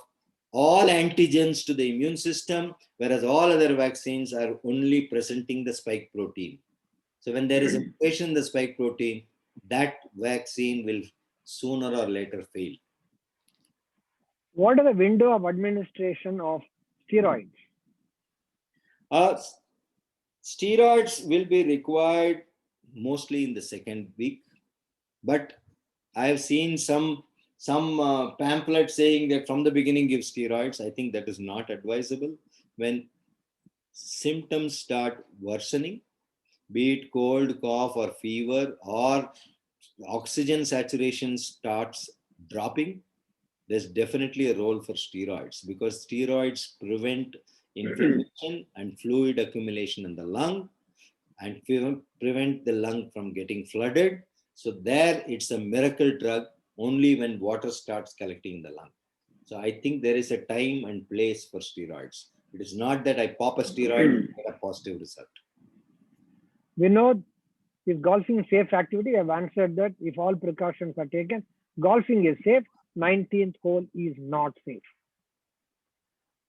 all antigens to the immune system, whereas all other vaccines are only presenting the spike protein. So when there is a mutation in the spike protein, that vaccine will sooner or later fail. What is the window of administration of steroids? Steroids will be required mostly in the second week, but I have seen some pamphlets saying that from the beginning give steroids. I think that is not advisable. When symptoms start worsening, be it cold, cough, or fever, or oxygen saturation starts dropping, there's definitely a role for steroids, because steroids prevent inflammation and fluid accumulation in the lung and prevent the lung from getting flooded. So there it's a miracle drug only when water starts collecting in the lung. So I think there is a time and place for steroids. It is not that I pop a steroid and get a positive result. We know, is golfing safe activity? I've answered that. If all precautions are taken, golfing is safe. 19th hole is not safe.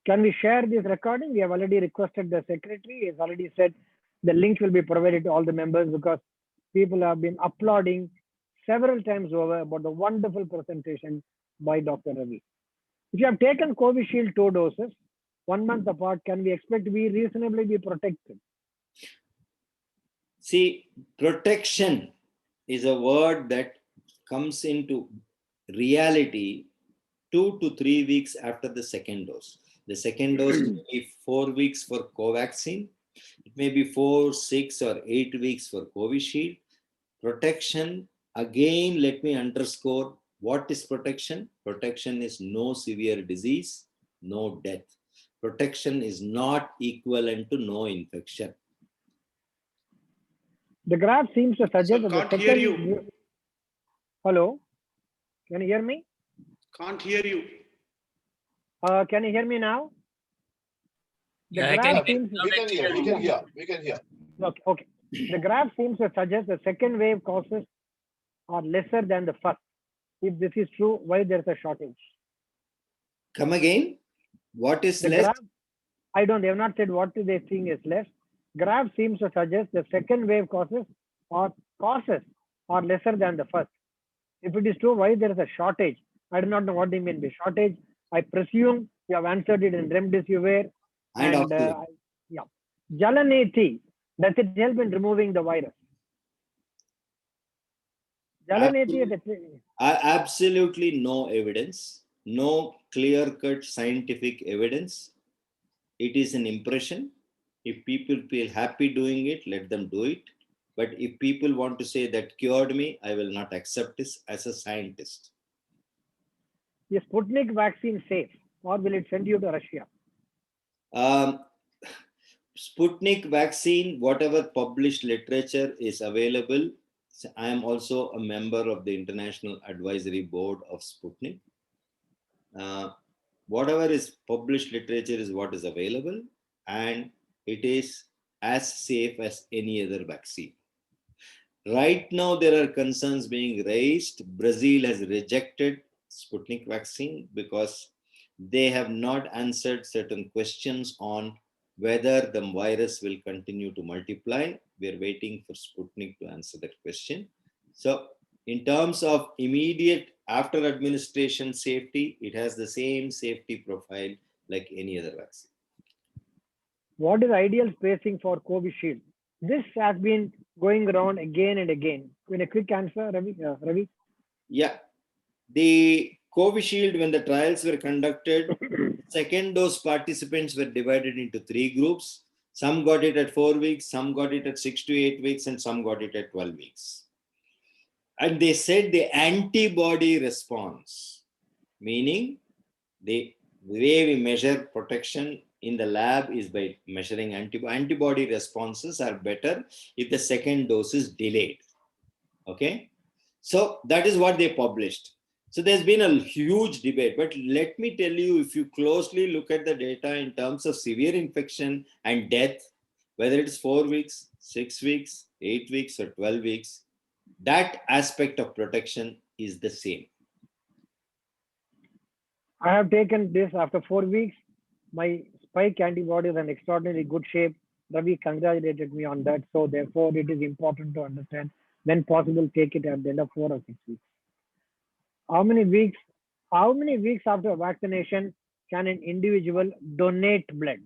Can we share this recording? We have already requested the secretary. He has already said the link will be provided to all the members, because people have been applauding several times over about the wonderful presentation by Dr. Ravi. If you have taken Covishield 2 doses, 1 month apart, can we expect to be reasonably be protected? See, protection is a word that comes into reality 2 to 3 weeks after the second dose. The second dose may be 4 weeks for Covaxin. It may be 4, 6, or 8 weeks for Covishield. Protection, again, let me underscore, what is protection? Protection is no severe disease, no death. Protection is not equivalent to no infection. The graph seems to suggest that the Can't second... hear you. Hello? Can you hear me? Can't hear you. Can you hear me now? The Yeah, graph seems... we can hear. Okay. The graph seems to suggest the second wave causes are lesser than the first. If this is true, why there's a shortage? Come again? What is The less? graph, I don't, they have not said what they think is less. Graph seems to suggest the second wave causes are lesser than the first. If it is true, why there is a shortage? I do not know what they mean by shortage. I presume you have answered it in remdesivir. And yeah, Jalaneti, does it help in removing the virus? Jalaneti is absolutely no evidence, no clear-cut scientific evidence. It is an impression. If people feel happy doing it, let them do it. But if people want to say that cured me, I will not accept this as a scientist. Is Sputnik vaccine safe, or will it send you to Russia? Sputnik vaccine, whatever published literature is available, I am also a member of the International Advisory Board of Sputnik. Whatever is published literature is what is available, and it is as safe as any other vaccine. Right now, there are concerns being raised. Brazil has rejected Sputnik vaccine because they have not answered certain questions on whether the virus will continue to multiply. We are waiting for Sputnik to answer that question. So in terms of immediate after administration safety, it has the same safety profile like any other vaccine. What is the ideal spacing for Covishield? This has been going around again and again. In a quick answer, Ravi? Yeah. The Covishield, when the trials were conducted, second dose participants were divided into 3 groups. Some got it at 4 weeks, some got it at 6 to 8 weeks, and some got it at 12 weeks. And they said the antibody response, meaning the way we measure protection in the lab is by measuring antibody responses are better if the second dose is delayed. Okay, so that is what they published. So there's been a huge debate, but let me tell you, if you closely look at the data in terms of severe infection and death, whether it's 4 weeks, 6 weeks, 8 weeks, or 12 weeks, that aspect of protection is the same. I have taken this after 4 weeks. My spike antibody is in extraordinarily good shape. Ravi congratulated me on that. So therefore, it is important to understand when possible, take it at the end of 4 or 6 weeks. How many weeks after vaccination can an individual donate blood?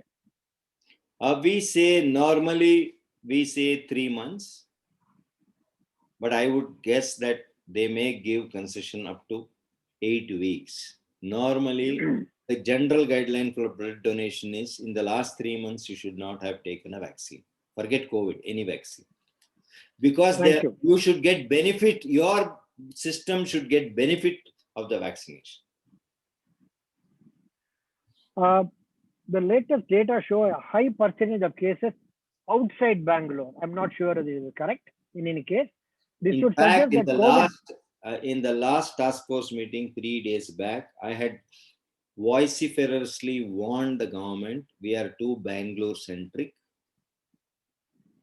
We say normally we say 3 months, but I would guess that they may give concession up to 8 weeks. Normally, the general guideline for blood donation is in the last 3 months, you should not have taken a vaccine. Forget COVID, any vaccine. Because you should get benefit, your system should get benefit of the vaccination. The latest data show a high percentage of cases outside Bangalore. I'm not sure if this is correct. In any case, this in should fact, suggest that in the last task force meeting 3 days back, I had vociferously warned the government we are too Bangalore centric.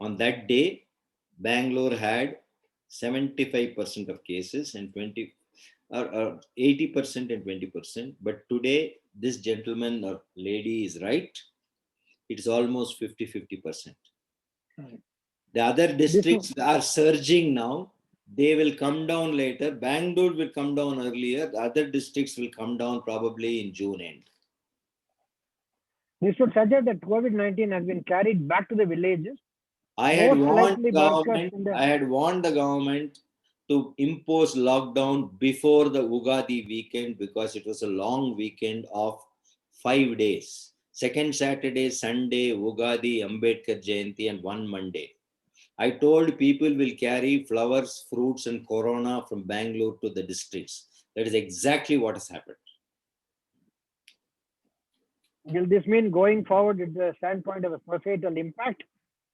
On that day, Bangalore had 75% of cases and 80% and 20%. But today, this gentleman or lady is right. It's almost 50-50%. The other districts are surging now. They will come down later. Bangalore will come down earlier. The other districts will come down probably in June end. This should suggest that COVID-19 has been carried back to the villages. I had warned the government to impose lockdown before the Ugadi weekend because it was a long weekend of 5 days. Second Saturday, Sunday, Ugadi, Ambedkar Jayanti, and one Monday. I told people will carry flowers, fruits, and corona from Bangalore to the districts. That is exactly what has happened. Will this mean going forward with the standpoint of a societal impact?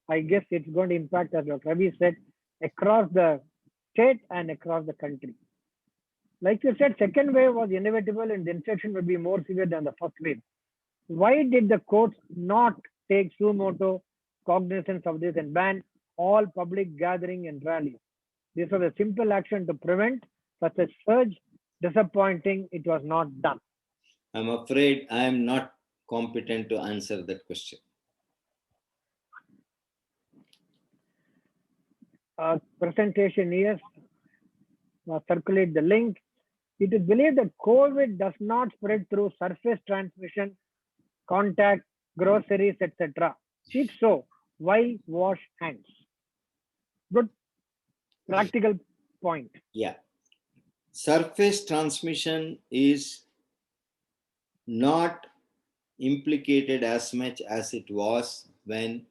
I guess it's going to impact, as Dr. Ravi said, across the state and across the country. Like you said, second wave was inevitable and the infection would be more severe than the first wave. Why did the courts not take suo motu cognizance of this and ban all public gathering and rallies? This was a simple action to prevent such a surge. Disappointing, it was not done. I'm afraid I am not competent to answer that question. Presentation here, circulate the link. It is believed that COVID does not spread through surface transmission, contact, groceries, etc. If so, why wash hands? Good practical point. Yeah. Surface transmission is not implicated as much as it was when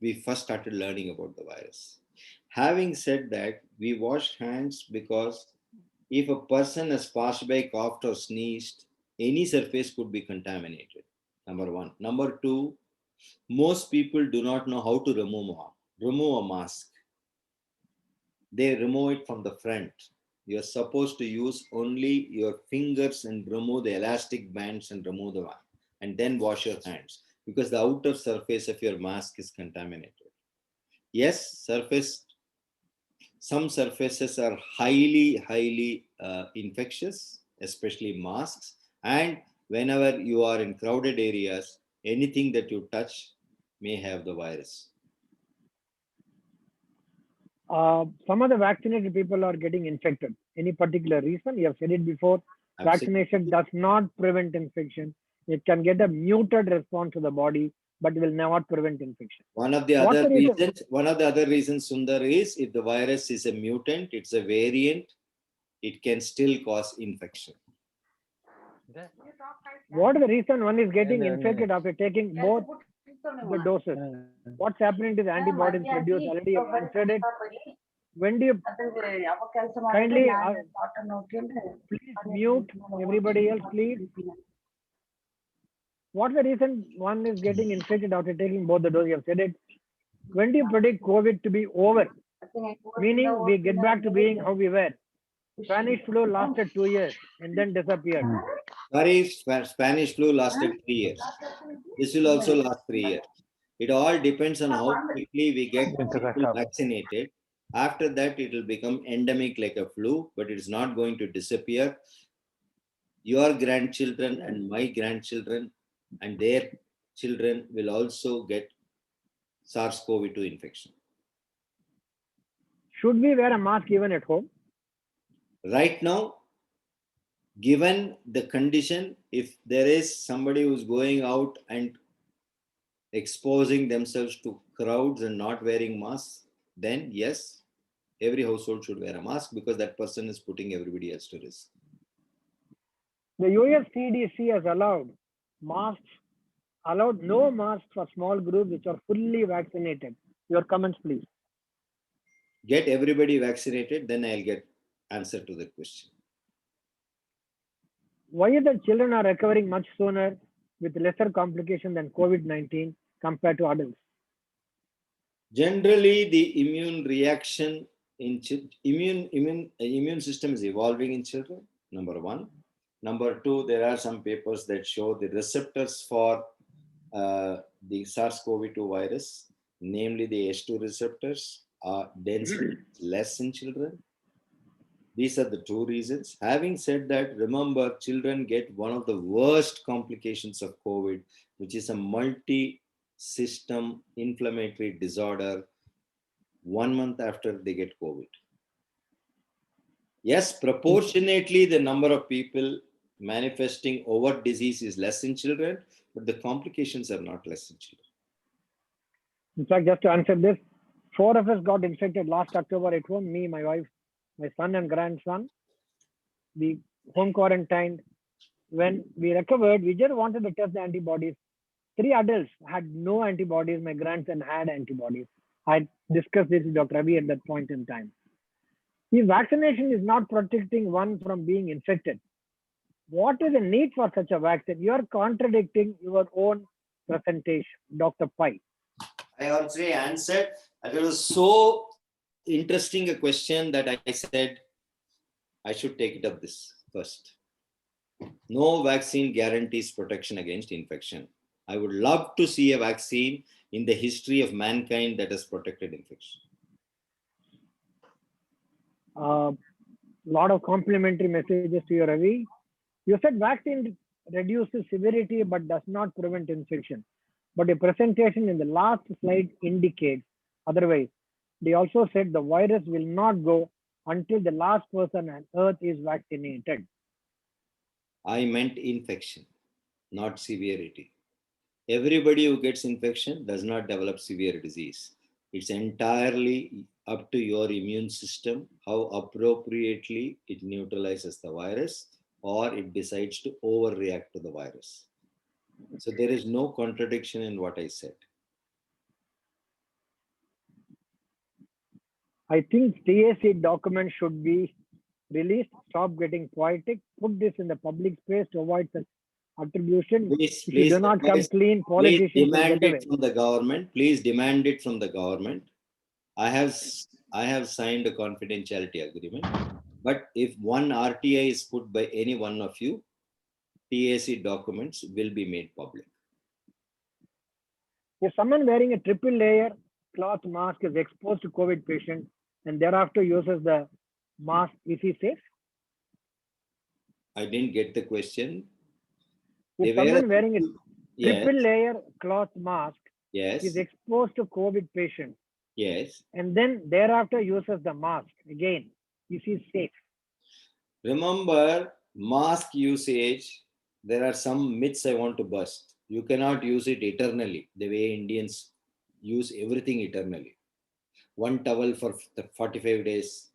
we first started learning about the virus. Having said that, we wash hands because if a person has passed by, coughed, or sneezed, any surface could be contaminated. Number one. Number two, most people do not know how to remove a mask. They remove it from the front. You're supposed to use only your fingers and remove the elastic bands and remove the one, and then wash your hands because the outer surface of your mask is contaminated. Yes, some surfaces are highly infectious, especially masks. And whenever you are in crowded areas, anything that you touch may have the virus. Some of the vaccinated people are getting infected. Any particular reason? You have said it before. Absolutely. Vaccination does not prevent infection. It can get a muted response to the body, but it will not prevent infection. One of the other reasons, Sundar, is if the virus is a mutant, it's a variant, it can still cause infection. What is the reason one is getting infected after taking both the doses? What's happening to the antibodies produced? Already answered it. when do you kindly please mute everybody else, please? What's the reason one is getting infected after taking both the doses? You have said it. When do you predict COVID to be over? Meaning we get back to being how we were. Spanish flu lasted 2 years and then disappeared. Sorry, Spanish flu lasted 3 years. This will also last 3 years. It all depends on how quickly we get people vaccinated. After that, it will become endemic like a flu, but it's not going to disappear. Your grandchildren and my grandchildren and their children will also get SARS-CoV-2 infection. Should we wear a mask even at home? Right now, given the condition, if there is somebody who's going out and exposing themselves to crowds and not wearing masks, then yes, every household should wear a mask because that person is putting everybody else to risk. The US CDC has allowed no masks for small groups which are fully vaccinated. Your comments, please. Get everybody vaccinated, then I'll get answer to the question. Why is the children are recovering much sooner with lesser complication than COVID-19 compared to adults? Generally, the immune reaction in immune system is evolving in children, number one. Number two, there are some papers that show the receptors for the SARS-CoV-2 virus, namely the H2 receptors, are densely less in children. These are the two reasons. Having said that, remember, children get one of the worst complications of COVID, which is a multi-system inflammatory disorder 1 month after they get COVID. Yes, proportionately, the number of people manifesting overt disease is less in children, but the complications are not less in children. In fact, just to answer this, 4 of us got infected last October at home, me, my wife, my son and grandson. We home quarantined. When we recovered, we just wanted to test the antibodies. 3 adults had no antibodies. My grandson had antibodies. I discussed this with Dr. Ravi at that point in time. If vaccination is not protecting one from being infected, what is the need for such a vaccine? You are contradicting your own presentation, Dr. Pai. I already answered. It was so interesting a question that I said I should take it up this first. No vaccine guarantees protection against infection. I would love to see a vaccine in the history of mankind that has protected infection. Lot of complimentary messages to you, Ravi. You said vaccine reduces severity but does not prevent infection. But your presentation in the last slide indicates otherwise. They also said the virus will not go until the last person on earth is vaccinated. I meant infection, not severity. Everybody who gets infection does not develop severe disease. It's entirely up to your immune system, how appropriately it neutralizes the virus or it decides to overreact to the virus. So there is no contradiction in what I said. I think TAC document should be released. Stop getting poetic. Put this in the public space to avoid such attribution. Please, if you do not come clean, politicians please demand will get away. it from the government. Please demand it from the government. I have signed a confidentiality agreement. But if one RTI is put by any one of you, TAC documents will be made public. If someone wearing a triple layer cloth mask is exposed to COVID patient and thereafter uses the mask, is he safe? I didn't get the question. If someone wearing a triple layer cloth mask is exposed to COVID patient, and then thereafter uses the mask again, is he safe? Remember, mask usage, there are some myths I want to bust. You cannot use it eternally, the way Indians use everything eternally. One towel for 45 days,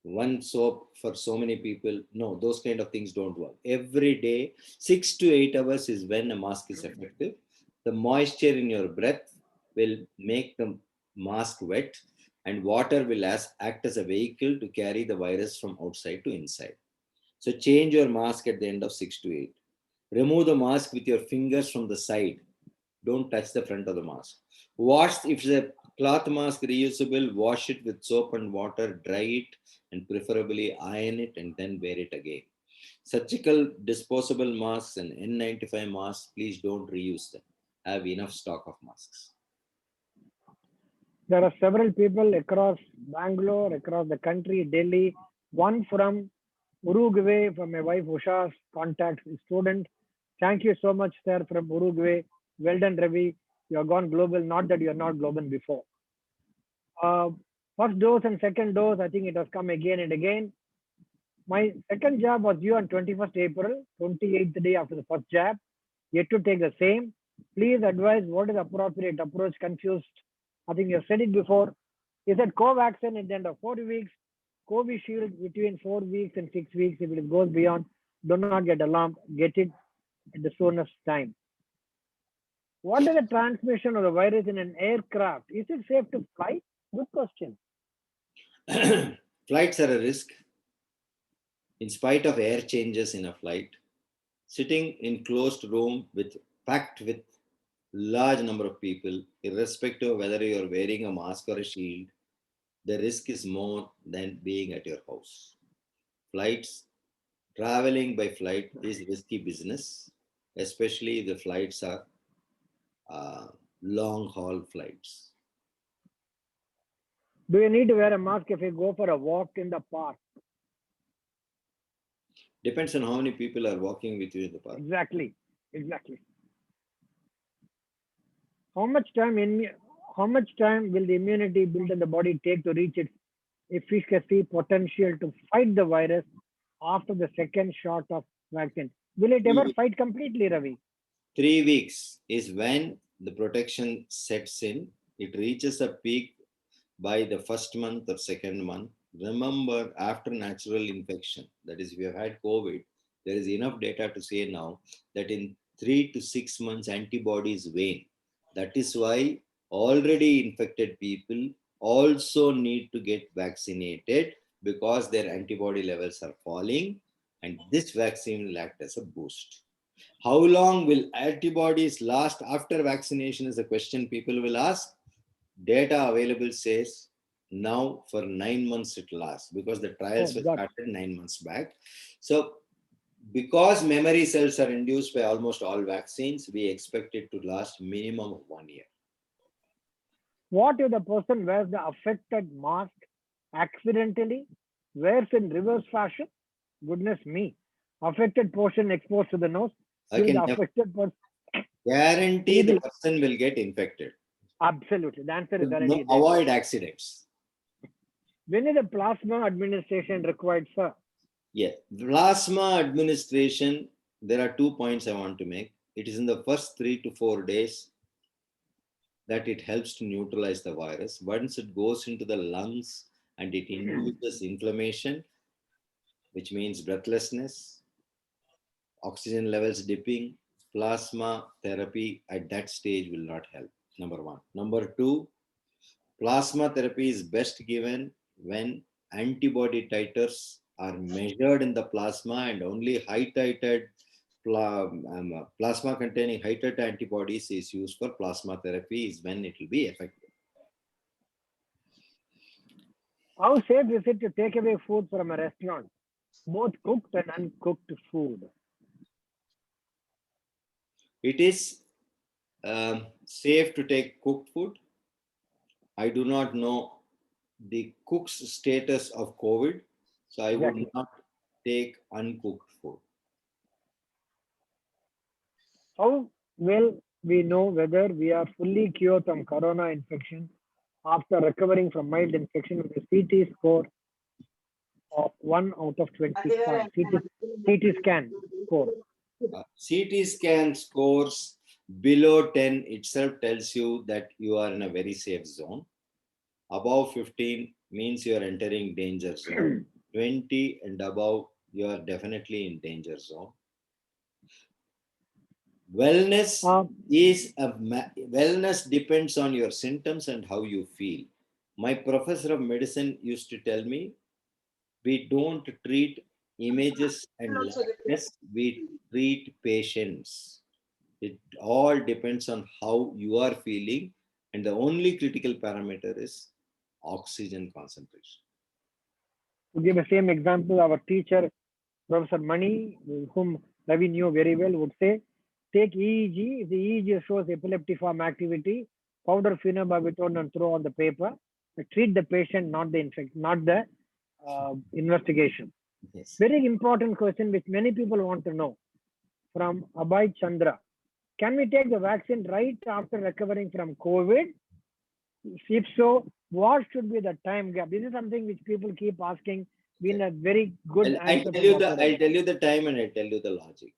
one soap for so many people. No, those kind of things don't work. Every day, 6 to 8 hours is when a mask is effective. The moisture in your breath will make the mask wet. and water will act as a vehicle to carry the virus from outside to inside. So change your mask at the end of 6 to 8. Remove the mask with your fingers from the side. Don't touch the front of the mask. Wash, if it's a cloth mask reusable, wash it with soap and water, dry it, and preferably iron it and then wear it again. Surgical disposable masks and N95 masks, please don't reuse them. Have enough stock of masks. There are several people across Bangalore, across the country, Delhi, one from Uruguay, from my wife Usha's contact student. Thank you so much, sir, from Uruguay. Well done, Ravi. You have gone global, not that you are not global before. First dose and second dose, I think it has come again and again. My second jab was due on 21st April, 28th day after the first jab. Yet to take the same. Please advise what is the appropriate approach. Confused. I think you have said it before. Is it Covaxin at the end of 4 weeks, Covishield between 4 weeks and 6 weeks? If it goes beyond, do not get alarmed. Get it at the soonest time. What is the transmission of the virus in an aircraft? Is it safe to fly? Good question. Flights are a risk. In spite of air changes in a flight, sitting in closed room packed with large number of people, irrespective of whether you are wearing a mask or a shield, the risk is more than being at your house. Traveling by flight is risky business, especially if the flights are long haul flights. Do you need to wear a mask if you go for a walk in the park? Depends on how many people are walking with you in the park. Exactly. How much time will the immunity built in the body take to reach its efficacy potential to fight the virus after the second shot of vaccine? Will it ever fight completely, Ravi? 3 weeks is when the protection sets in. It reaches a peak by the first month or second month. Remember, after natural infection, that is, if you have had COVID, there is enough data to say now that in 3 to 6 months, antibodies wane. That is why already infected people also need to get vaccinated, because their antibody levels are falling, and this vaccine will act as a boost. How long will antibodies last after vaccination is a question people will ask. Data available says now for 9 months it lasts, because the trials were started 9 months back. So because memory cells are induced by almost all vaccines, we expect it to last minimum of 1 year. What if the person wears the affected mask accidentally, wears in reverse fashion? Goodness me. Affected portion exposed to the nose. I can guarantee the person will get infected. Absolutely. The answer is already there. Avoid accidents. When is the plasma administration required, sir? Yes. Plasma administration, there are 2 points I want to make. It is in the first 3 to 4 days that it helps to neutralize the virus. Once it goes into the lungs and it induces inflammation, which means breathlessness, oxygen levels dipping, plasma therapy at that stage will not help. Number one. Number two, plasma therapy is best given when antibody titers are measured in the plasma, and only high titered plasma containing high titer antibodies is used for plasma therapy, is when it will be effective. How safe is it to take away food from a restaurant, both cooked and uncooked food? It is safe to take cooked food. I do not know the cook's status of COVID, so I would not take uncooked food. How will we know whether we are fully cured from corona infection after recovering from mild infection with a CT score of 1 out of 25? CT scan score. CT scan scores below 10 itself tells you that you are in a very safe zone. Above 15 means you are entering danger zone. 20 and above, you are definitely in danger zone. Wellness depends on your symptoms and how you feel. My professor of medicine used to tell me, we don't treat images and likeness, we treat patients. It all depends on how you are feeling, and the only critical parameter is oxygen concentration. To give the same example, our teacher, Professor Mani, whom Ravi knew very well, would say, take EEG. If the EEG shows epileptiform activity, powder phenobarbital and throw on the paper. Treat the patient, not the investigation. Yes. Very important question which many people want to know from Abhay Chandra. Can we take the vaccine right after recovering from COVID? If so, what should be the time gap? This is something which people keep asking. Been a very good answer. I'll tell you the time and I'll tell you the logic.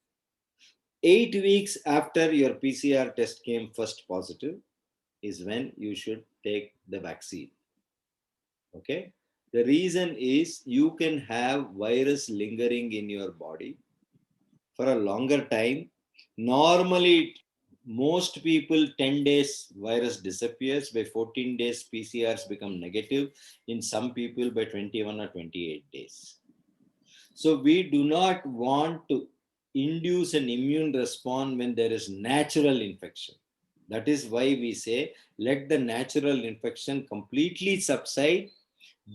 8 weeks after your PCR test came first positive is when you should take the vaccine. Okay. The reason is you can have virus lingering in your body for a longer time. Normally, most people 10 days virus disappears. By 14 days, PCRs become negative. In some people by 21 or 28 days. So we do not want to induce an immune response when there is natural infection. That is why we say, let the natural infection completely subside.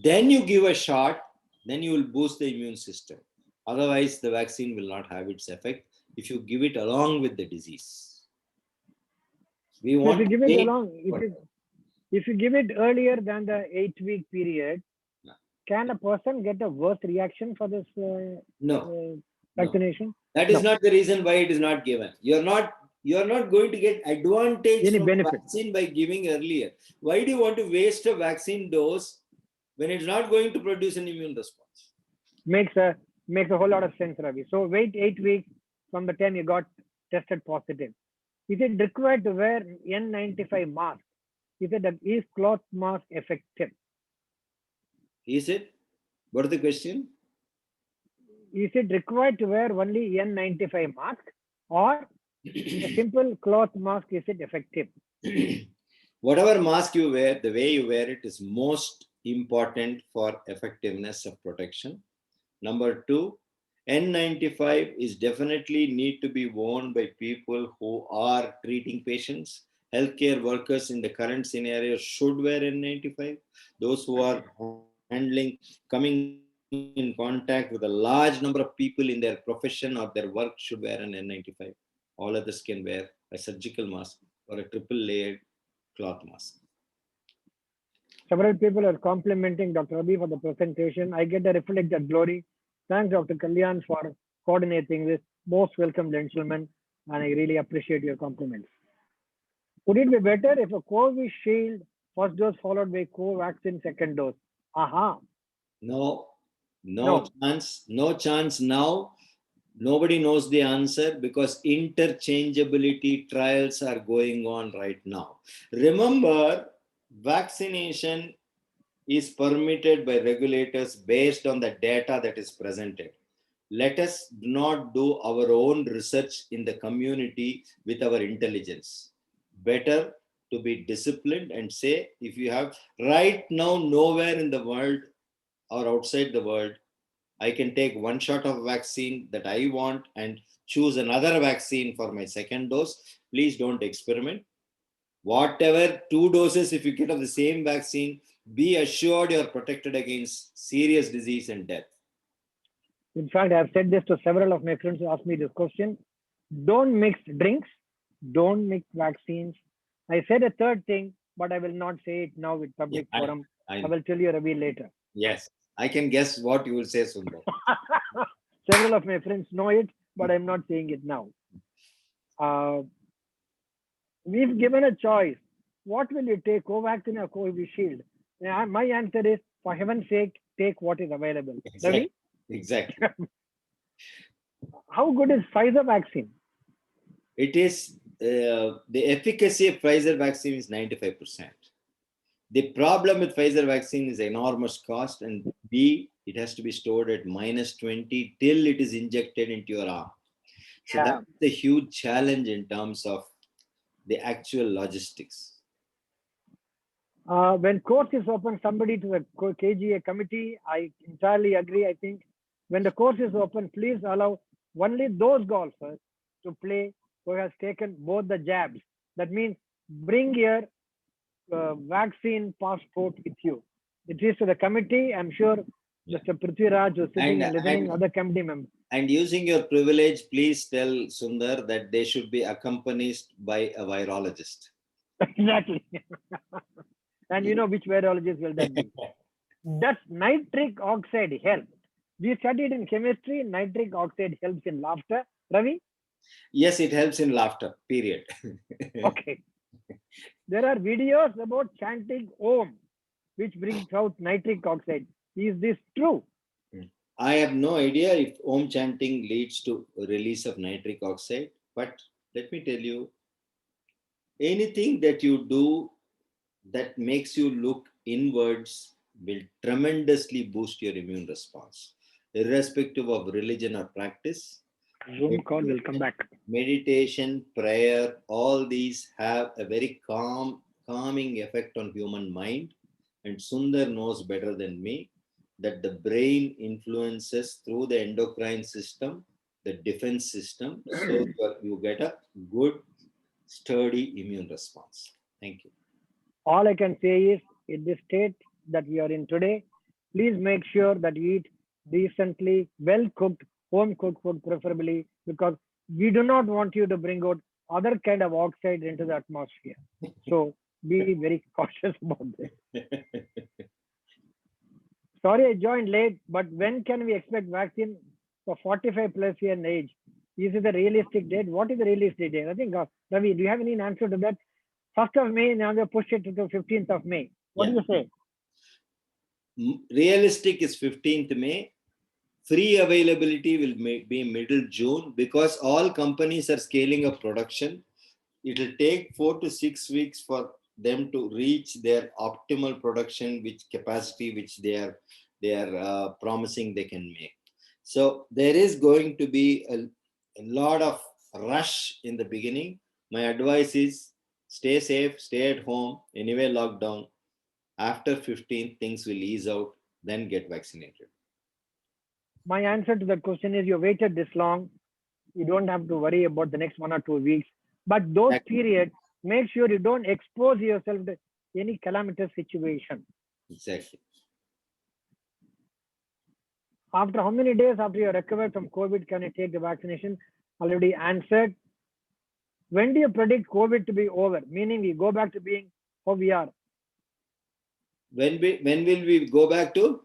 Then you give a shot, then you will boost the immune system. Otherwise, the vaccine will not have its effect if you give it along with the disease. We So want if you give it earlier than the 8-week period, can a person get a worse reaction for this vaccination? No. That is not the reason why it is not given. You're not going to get advantage Any from benefit vaccine by giving earlier. Why do you want to waste a vaccine dose when it's not going to produce an immune response? Makes a whole lot of sense, Ravi. So wait 8 weeks from the time you got tested positive. Is it required to wear N95 mask? Is cloth mask effective? Is it? What is the question? Is it required to wear only N95 mask or a simple cloth mask? Is it effective? Whatever mask you wear, the way you wear it is most important for effectiveness of protection. Number 2, N95 is definitely need to be worn by people who are treating patients. Healthcare workers in the current scenario should wear N95. Those who are coming in contact with a large number of people in their profession or their work should wear an N95. All others can wear a surgical mask or a triple layered cloth mask. Several people are complimenting Dr. Ravi for the presentation. I get a reflected glory. Thanks, Dr. Kalyan, for coordinating this. Most welcome, gentlemen, and I really appreciate your compliments. Would it be better if a Covishield first dose followed by Covaxin second dose? No chance now. Nobody knows the answer because interchangeability trials are going on right now. Remember, vaccination is permitted by regulators based on the data that is presented. Let us not do our own research in the community with our intelligence. Better to be disciplined and say, if you have right now nowhere in the world or outside the world, I can take one shot of vaccine that I want and choose another vaccine for my second dose. Please don't experiment. Whatever 2 doses, if you get of the same vaccine, be assured you're protected against serious disease and death. In fact, I've said this to several of my friends who asked me this question. Don't mix drinks. Don't mix vaccines. I said a third thing, but I will not say it now with public forum. I will tell you, Ravi, later. Yes, I can guess what you will say, Sundar. Several of my friends know it, but I'm not saying it now. We've given a choice. What will you take, Covaxin or Covishield? My answer is, for heaven's sake, take what is available. Exactly. Exactly. How good is Pfizer vaccine? It is, the efficacy of Pfizer vaccine is 95%. The problem with Pfizer vaccine is enormous cost, and B, it has to be stored at -20 till it is injected into your arm. So that's the huge challenge in terms of the actual logistics. When course is open, somebody to the KGA committee, I entirely agree. I think when the course is open, please allow only those golfers to play who has taken both the jabs. That means bring your vaccine passport with you. It is to the committee. I'm sure Mr. Prithviraj who's sitting and listening, other committee members. And using your privilege, please tell Sundar that they should be accompanied by a virologist. Exactly. And you know which virologist will that be? Does nitric oxide help? We studied in chemistry, nitric oxide helps in laughter. Ravi? Yes, it helps in laughter, period. Okay. There are videos about chanting Om, which brings out nitric oxide. Is this true? I have no idea if Om chanting leads to release of nitric oxide, but let me tell you, anything that you do that makes you look inwards will tremendously boost your immune response, irrespective of religion or practice. Zoom call will come back. Meditation, prayer, all these have a very calming effect on human mind. And Sundar knows better than me that the brain influences through the endocrine system, the defense system, so you get a good, sturdy immune response. Thank you. All I can say is, in the state that we are in today, please make sure that you eat decently, well cooked, home cooked food preferably, because we do not want you to bring out other kind of oxide into the atmosphere. So be very cautious about this. Sorry I joined late, but when can we expect vaccine for 45 plus year age? Is it a realistic date? What is the realistic date? I think, Ravi, do you have any answer to that? 1st of May, now they push it to 15th of May. What do you say? Realistic is 15th May. Free availability will be middle June because all companies are scaling up production. It will take 4 to 6 weeks for them to reach their optimal production, which capacity which they are promising they can make. So there is going to be a lot of rush in the beginning. My advice is stay safe, stay at home, anyway lockdown. After 15th, things will ease out, then get vaccinated. My answer to that question is you waited this long. You don't have to worry about the next 1 or 2 weeks. But those periods, make sure you don't expose yourself to any calamitous situation. Exactly. After how many days after you recovered from COVID can you take the vaccination? Already answered. When do you predict COVID to be over? Meaning we go back to being how we are. When will we go back to?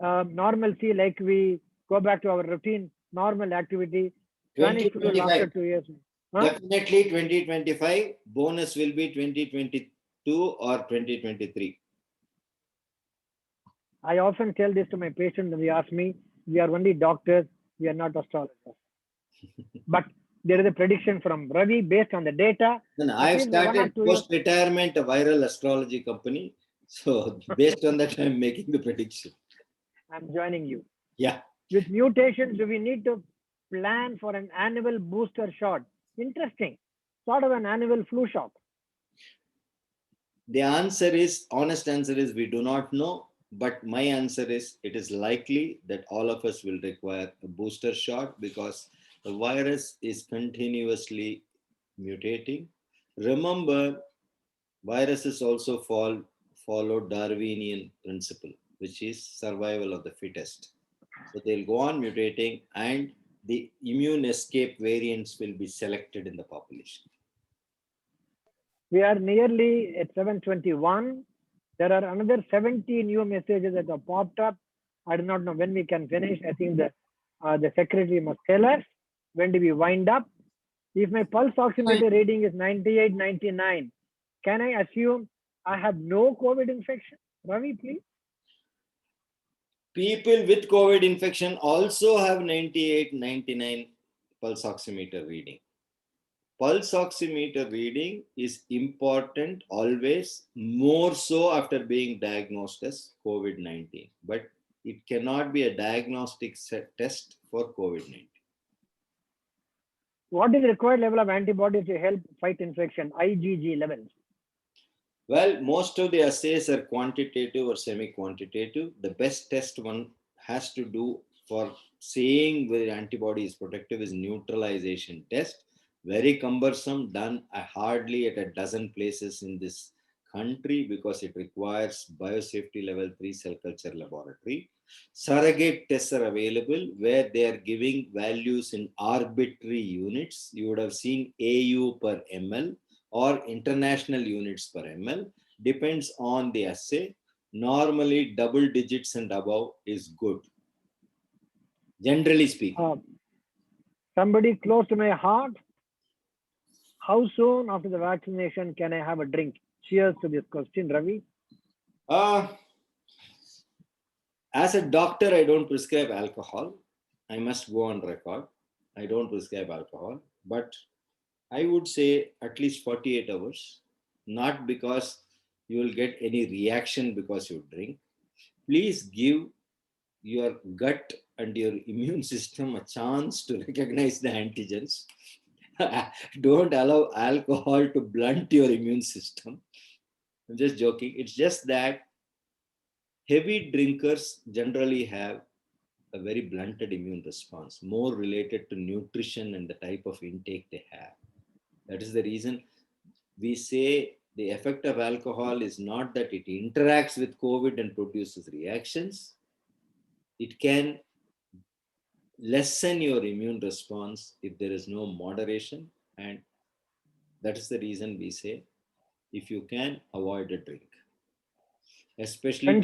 Normalcy, like we go back to our routine, normal activity. 2025. After 2 years. Huh? Definitely 2025. Bonus will be 2022 or 2023. I often tell this to my patients when they ask me, we are only doctors, we are not astrologers. But there is a prediction from Ravi based on the data. No, I've started post-retirement a viral astrology company. So based on that, I'm making the prediction. I'm joining you. Yeah. With mutations, do we need to plan for an annual booster shot? Interesting. Sort of an annual flu shot. The honest answer is we do not know. But my answer is it is likely that all of us will require a booster shot because the virus is continuously mutating. Remember, viruses also follow Darwinian principle, which is survival of the fittest. So they'll go on mutating and the immune escape variants will be selected in the population. We are nearly at 7:21. There are another 70 new messages that have popped up. I do not know when we can finish. I think the secretary must tell us when do we wind up. If my pulse oximeter reading is 98, 99, can I assume I have no COVID infection? Ravi, please. People with COVID infection also have 98, 99 pulse oximeter reading. Pulse oximeter reading is important always, more so after being diagnosed as COVID-19. But it cannot be a diagnostic test for COVID-19. What is the required level of antibodies to help fight infection? IgG levels. Well, most of the assays are quantitative or semi-quantitative. The best test one has to do for saying whether antibody is protective is neutralization test. Very cumbersome, done hardly at a dozen places in this country because it requires biosafety level 3 cell culture laboratory. Surrogate tests are available where they are giving values in arbitrary units. You would have seen AU per ml or international units per ml, depends on the assay. Normally double digits and above is good, generally speaking. Somebody close to my heart, how soon after the vaccination can I have a drink? Cheers to this question, Ravi. As a doctor, I don't prescribe alcohol. I must go on record. I don't prescribe alcohol, but I would say at least 48 hours, not because you will get any reaction because you drink. Please give your gut and your immune system a chance to recognize the antigens. Don't allow alcohol to blunt your immune system. I'm just joking. It's just that heavy drinkers generally have a very blunted immune response, more related to nutrition and the type of intake they have. That is the reason we say the effect of alcohol is not that it interacts with COVID and produces reactions. It can lessen your immune response if there is no moderation. And that is the reason we say, if you can, avoid a drink, especially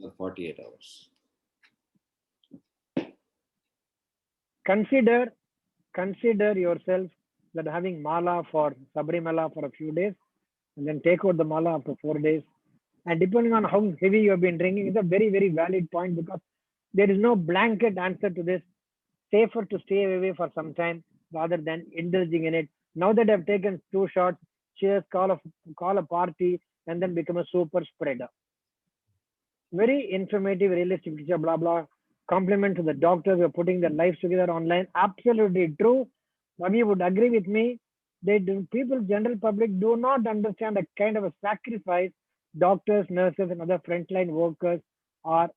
for 48 hours. Consider yourself that having mala for Sabrimala for a few days and then take out the mala after 4 days. And depending on how heavy you have been drinking, it's a very, very valid point because there is no blanket answer to this. Safer to stay away for some time rather than indulging in it. Now that I've taken 2 shots, cheers, call a party, and then become a super spreader. Very informative, realistic picture, blah, blah. Compliment to the doctors who are putting their lives together online. Absolutely true. Ravi would agree with me. People, general public, do not understand the kind of a sacrifice doctors, nurses, and other frontline workers are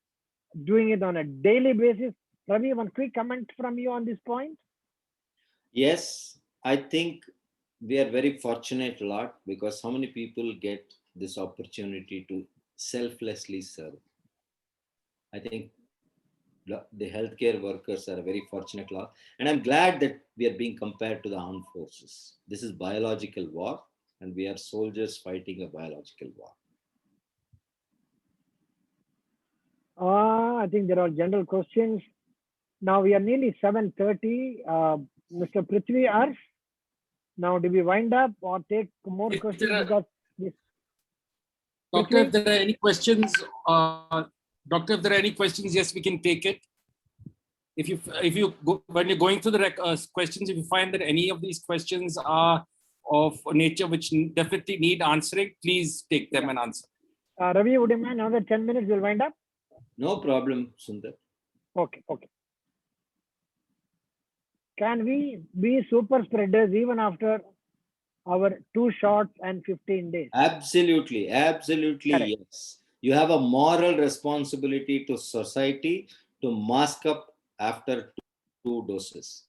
doing it on a daily basis. Ravi, one quick comment from you on this point. Yes, I think we are very fortunate a lot because how many people get this opportunity to selflessly serve? I think the healthcare workers are a very fortunate lot. And I'm glad that we are being compared to the armed forces. This is biological war, and we are soldiers fighting a biological war. I think there are general questions. Now we are nearly 7:30. Mr. Prithvi Arsh, now do we wind up or take more questions? Because this... Doctor, if there are any questions, yes, we can take it. If you go, when you're going through the questions, if you find that any of these questions are of nature which definitely need answering, please take them and answer. Ravi, would you mind another 10 minutes? We'll wind up. No problem, Sundar. Okay. Can we be super spreaders even after our 2 shots and 15 days? Absolutely. Correct. Yes. You have a moral responsibility to society to mask up after 2 doses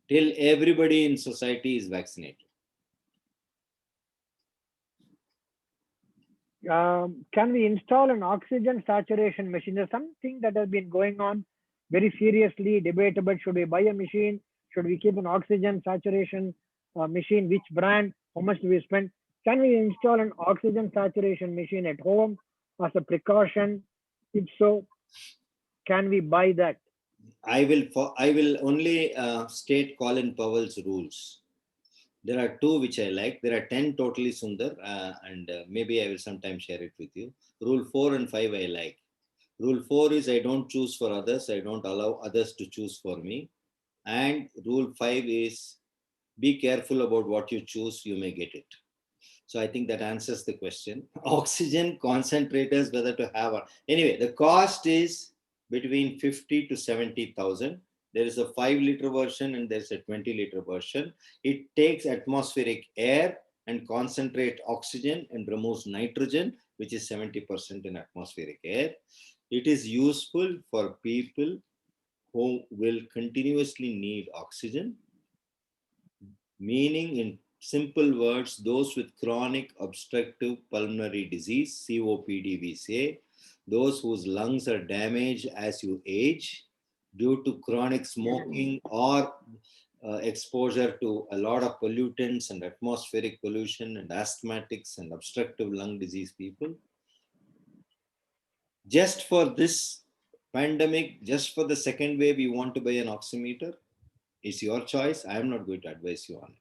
till everybody in society is vaccinated. Can we install an oxygen saturation machine? There's something that has been going on very seriously debatable. Should we buy a machine? Should we keep an oxygen saturation machine? Which brand? How much do we spend? Can we install an oxygen saturation machine at home as a precaution? If so, can we buy that? I will only state Colin Powell's rules. There are 2 which I like. There are 10 totally, Sundar, and maybe I will sometime share it with you. Rule 4 and 5 I like. Rule 4 is I don't choose for others. I don't allow others to choose for me. And rule 5 is be careful about what you choose. You may get it. So I think that answers the question. Oxygen concentrators, whether to have. Anyway, the cost is between 50 to 70,000. There is a 5-liter version and there's a 20-liter version. It takes atmospheric air and concentrate oxygen and removes nitrogen, which is 70% in atmospheric air. It is useful for people who will continuously need oxygen, meaning in simple words, those with chronic obstructive pulmonary disease, COPD we say, those whose lungs are damaged as you age due to chronic smoking or exposure to a lot of pollutants and atmospheric pollution and asthmatics and obstructive lung disease people. Just for this pandemic, just for the second wave, you want to buy an oximeter? It's your choice. I am not going to advise you on it.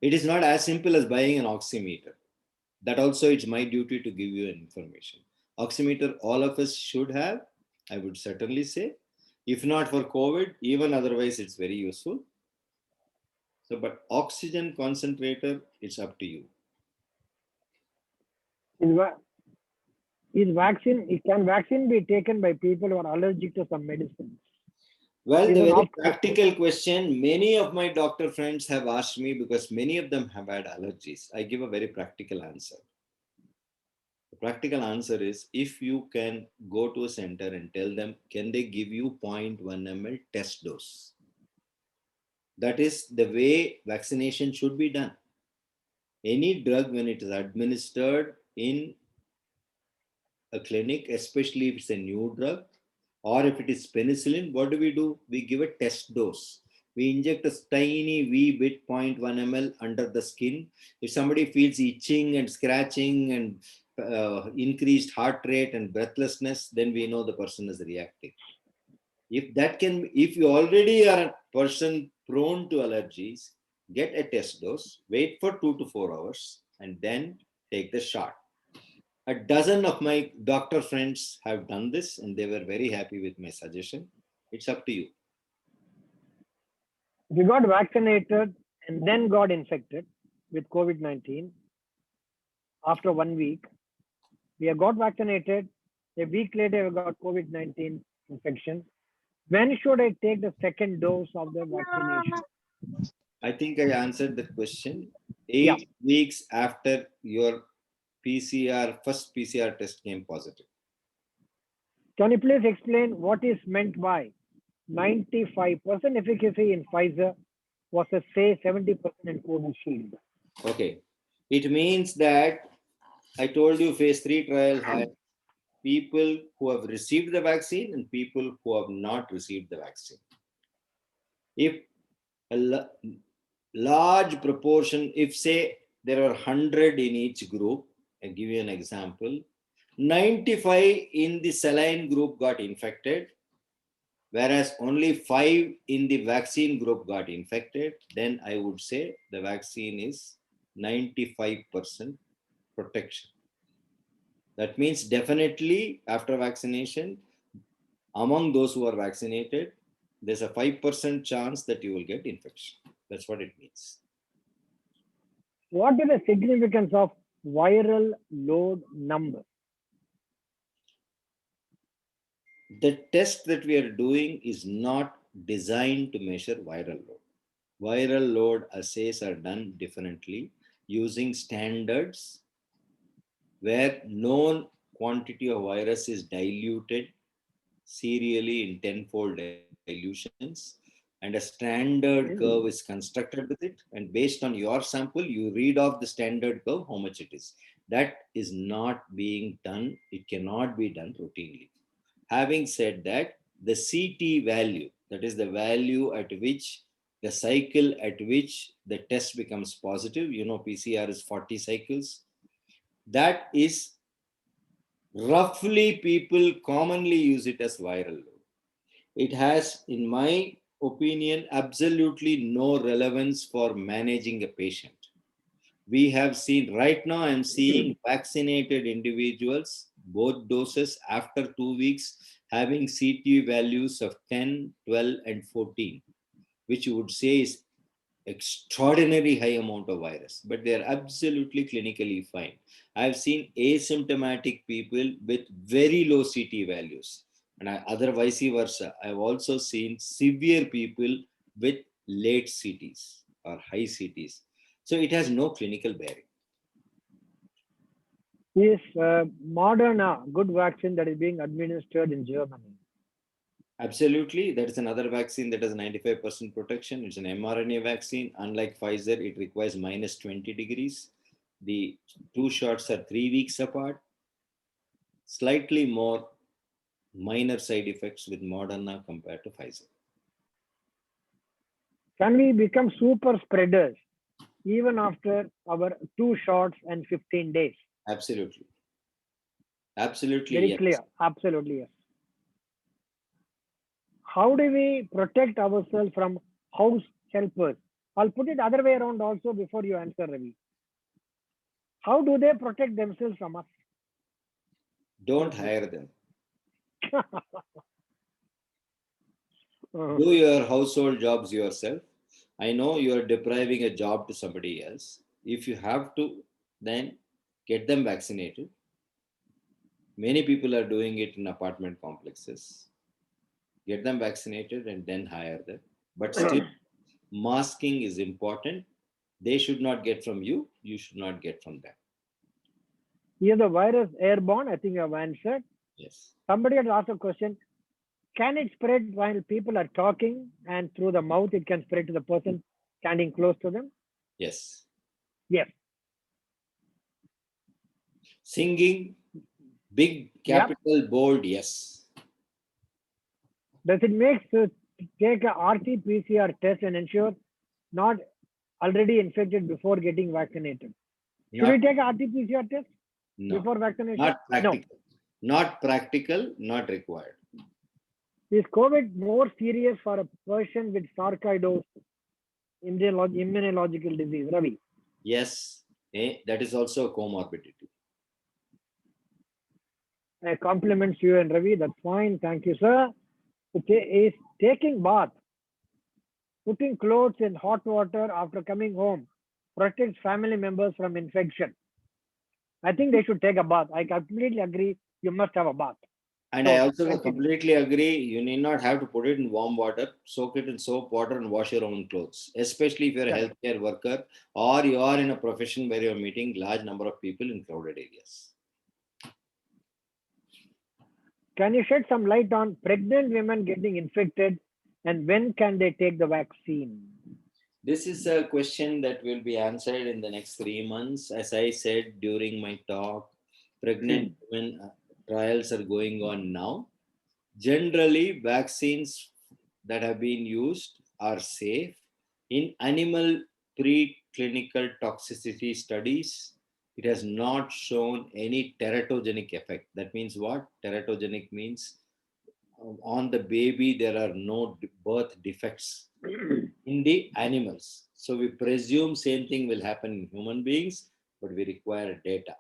It is not as simple as buying an oximeter. That also it's my duty to give you information. Oximeter all of us should have, I would certainly say. If not for COVID, even otherwise it's very useful. So, but oxygen concentrator, it's up to you. Can vaccine be taken by people who are allergic to some medicines? Well, the very practical question, many of my doctor friends have asked me because many of them have had allergies. I give a very practical answer. The practical answer is if you can go to a center and tell them, can they give you 0.1 ml test dose? That is the way vaccination should be done. Any drug, when it is administered in a clinic, especially if it's a new drug, or if it is penicillin, what do? We give a test dose. We inject a tiny wee bit, 0.1 ml under the skin. If somebody feels itching and scratching and increased heart rate and breathlessness, then we know the person is reacting. If you already are a person prone to allergies, get a test dose, wait for 2 to 4 hours, and then take the shot. A dozen of my doctor friends have done this and they were very happy with my suggestion. It's up to you. We got vaccinated and then got infected with COVID-19 after 1 week. We have got vaccinated. A week later, we got COVID-19 infection. When should I take the second dose of the vaccination? I think I answered that question. 8 weeks after your first PCR test came positive. Can you please explain what is meant by 95% efficacy in Pfizer versus say 70% in Covishield? Okay. It means that I told you phase 3 trial had people who have received the vaccine and people who have not received the vaccine. If a large proportion, if say there are 100 in each group, I'll give you an example, 95 in the saline group got infected, whereas only 5 in the vaccine group got infected, then I would say the vaccine is 95% protection. That means definitely after vaccination, among those who are vaccinated, there's a 5% chance that you will get infection. That's what it means. What is the significance of viral load number? The test that we are doing is not designed to measure viral load. Viral load assays are done differently using standards where known quantity of virus is diluted serially in tenfold dilutions, and a standard curve is constructed with it, and based on your sample you read off the standard curve how much it is. That is not being done. It cannot be done routinely. Having said that, the CT value, that is the value at which the cycle at which the test becomes positive, PCR is 40 cycles, that is roughly people commonly use it as viral load. It has, in my opinion, absolutely no relevance for managing a patient. We have seen, right now I'm seeing vaccinated individuals, both doses after 2 weeks, having CT values of 10, 12, and 14, which you would say is extraordinary high amount of virus, but they are absolutely clinically fine. I've seen asymptomatic people with very low CT values, and other vice versa. I've also seen severe people with late CTs or high CTs. So it has no clinical bearing. Is Moderna good vaccine that is being administered in Germany? Absolutely. That is another vaccine that has 95% protection. It's an mRNA vaccine. Unlike Pfizer, it requires minus 20 degrees. The two shots are 3 weeks apart. Slightly more minor side effects with Moderna compared to Pfizer. Can we become super spreaders even after our 2 shots and 15 days? Absolutely. Absolutely. Very yes. clear. Absolutely, yes. How do we protect ourselves from house helpers? I'll put it other way around also before you answer, Ravi. How do they protect themselves from us? Don't hire them. Uh, Do your household jobs yourself. I know you are depriving a job to somebody else. If you have to, then get them vaccinated. Many people are doing it in apartment complexes. Get them vaccinated and then hire them. But still, masking is important. They should not get from you. You should not get from them. Is the virus airborne? I think you have answered. Yes. Somebody had asked a question. Can it spread while people are talking and through the mouth it can spread to the person standing close to them? Yes. Yes. Singing, big, capital, bold, yes. Does it make sense to take a RT-PCR test and ensure not already infected before getting vaccinated? Should we take a RT-PCR test before vaccination? Not practical. Not practical, not required. Is COVID more serious for a person with sarcoidosis, immunological disease? Ravi? Yes, that is also a comorbidity. Compliments you and Ravi. That's fine. Thank you, sir. Is taking bath, putting clothes in hot water after coming home protects family members from infection? I think they should take a bath. I completely agree. You must have a bath. And I also completely agree. You need not have to put it in warm water. Soak it in soap water and wash your own clothes. Especially if you're a healthcare worker or you are in a profession where you're meeting large number of people in crowded areas. Can you shed some light on pregnant women getting infected and when can they take the vaccine? This is a question that will be answered in the next 3 months. As I said during my talk, pregnant women trials are going on now. Generally, vaccines that have been used are safe. In animal preclinical toxicity studies, it has not shown any teratogenic effect. That means what? Teratogenic means on the baby, there are no birth defects in the animals. So we presume same thing will happen in human beings, but we require data.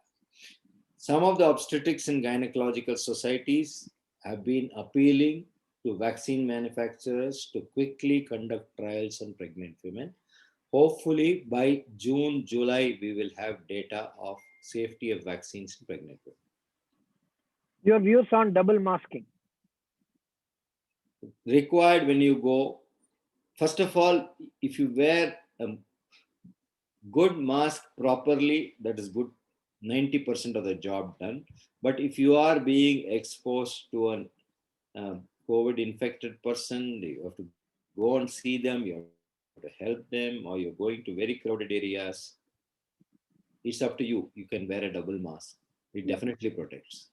Some of the obstetrics and gynecological societies have been appealing to vaccine manufacturers to quickly conduct trials on pregnant women. Hopefully by June, July, we will have data of safety of vaccines in pregnant women. Your views on double masking? Required when you go. First of all, if you wear a good mask properly, that is good, 90% of the job done. But if you are being exposed to an COVID infected person, you have to go and see them, you have to help them, or you're going to very crowded areas. It's up to you. You can wear a double mask. It definitely protects.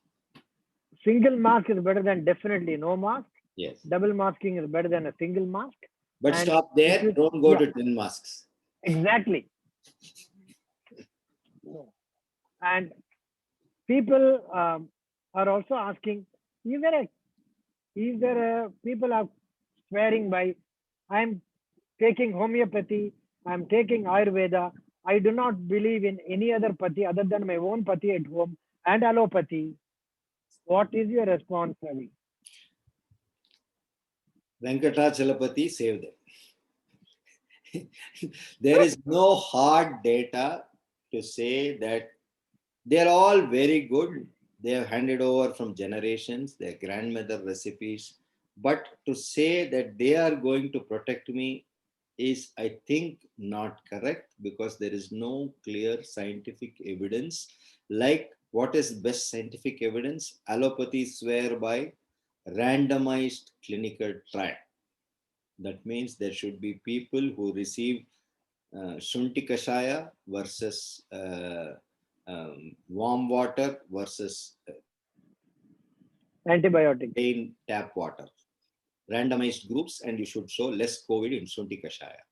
Single mask is better than definitely no mask. Yes. Double masking is better than a single mask. But and stop there. Don't go to 10 masks. Exactly. And people are also asking, is there a people are swearing by, I'm taking homeopathy, I'm taking Ayurveda, I do not believe in any other pati other than my own pati at home and allopathy. What is your response, Ravi? Venkatachalapati, save them. There is no hard data to say that they're all very good. They have handed over from generations, their grandmother recipes. But to say that they are going to protect me is, I think, not correct because there is no clear scientific evidence. Like, what is best scientific evidence? Allopathy swear by randomized clinical trial. That means there should be people who receive Shunti Kashaya versus warm water versus Antibiotic. plain tap water. Randomized groups, and you should show less COVID in Shunti Kashaya.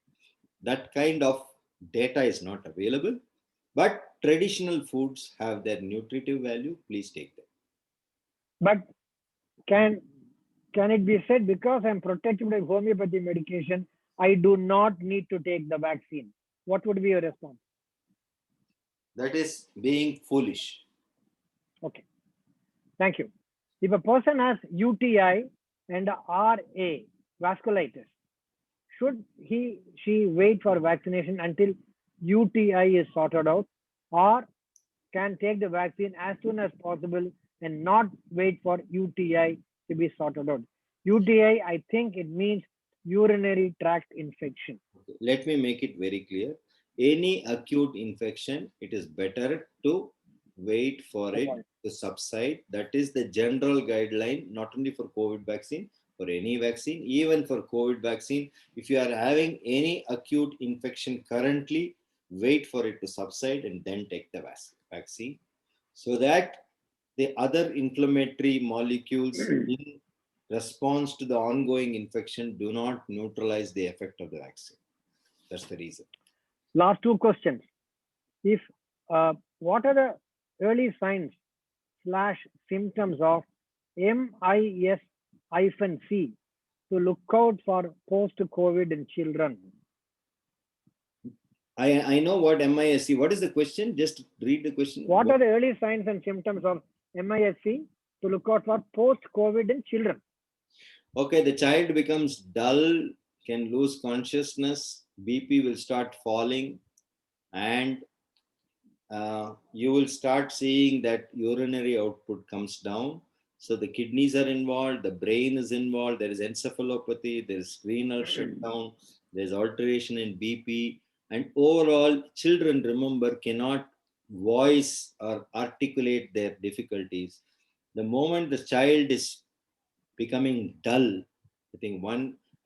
That kind of data is not available, but traditional foods have their nutritive value. Please take them. But can it be said because I'm protected by homeopathy medication, I do not need to take the vaccine? What would be your response? That is being foolish. Okay, thank you. If a person has UTI and RA, vasculitis, should she wait for vaccination until UTI is sorted out, or can take the vaccine as soon as possible and not wait for UTI to be sorted out? UTI, I think it means urinary tract infection. Okay. Let me make it very clear. Any acute infection, it is better to wait for it to subside. That is the general guideline, not only for COVID vaccine, for any vaccine, even for COVID vaccine. If you are having any acute infection currently, wait for it to subside and then take the vaccine so that the other inflammatory molecules in response to the ongoing infection do not neutralize the effect of the vaccine. That's the reason. Last two questions. If what are the early signs / symptoms of MIS-C to look out for post-COVID in children? I know what MIS-C. What is the question? Just read the question. What are the early signs and symptoms of MIS-C to look out for post-COVID in children? Okay, the child becomes dull, can lose consciousness, BP will start falling, and you will start seeing that urinary output comes down. So the kidneys are involved, the brain is involved, there is encephalopathy, there is renal shutdown, there is alteration in BP, and overall, children, remember, cannot voice or articulate their difficulties. The moment the child is becoming dull, I think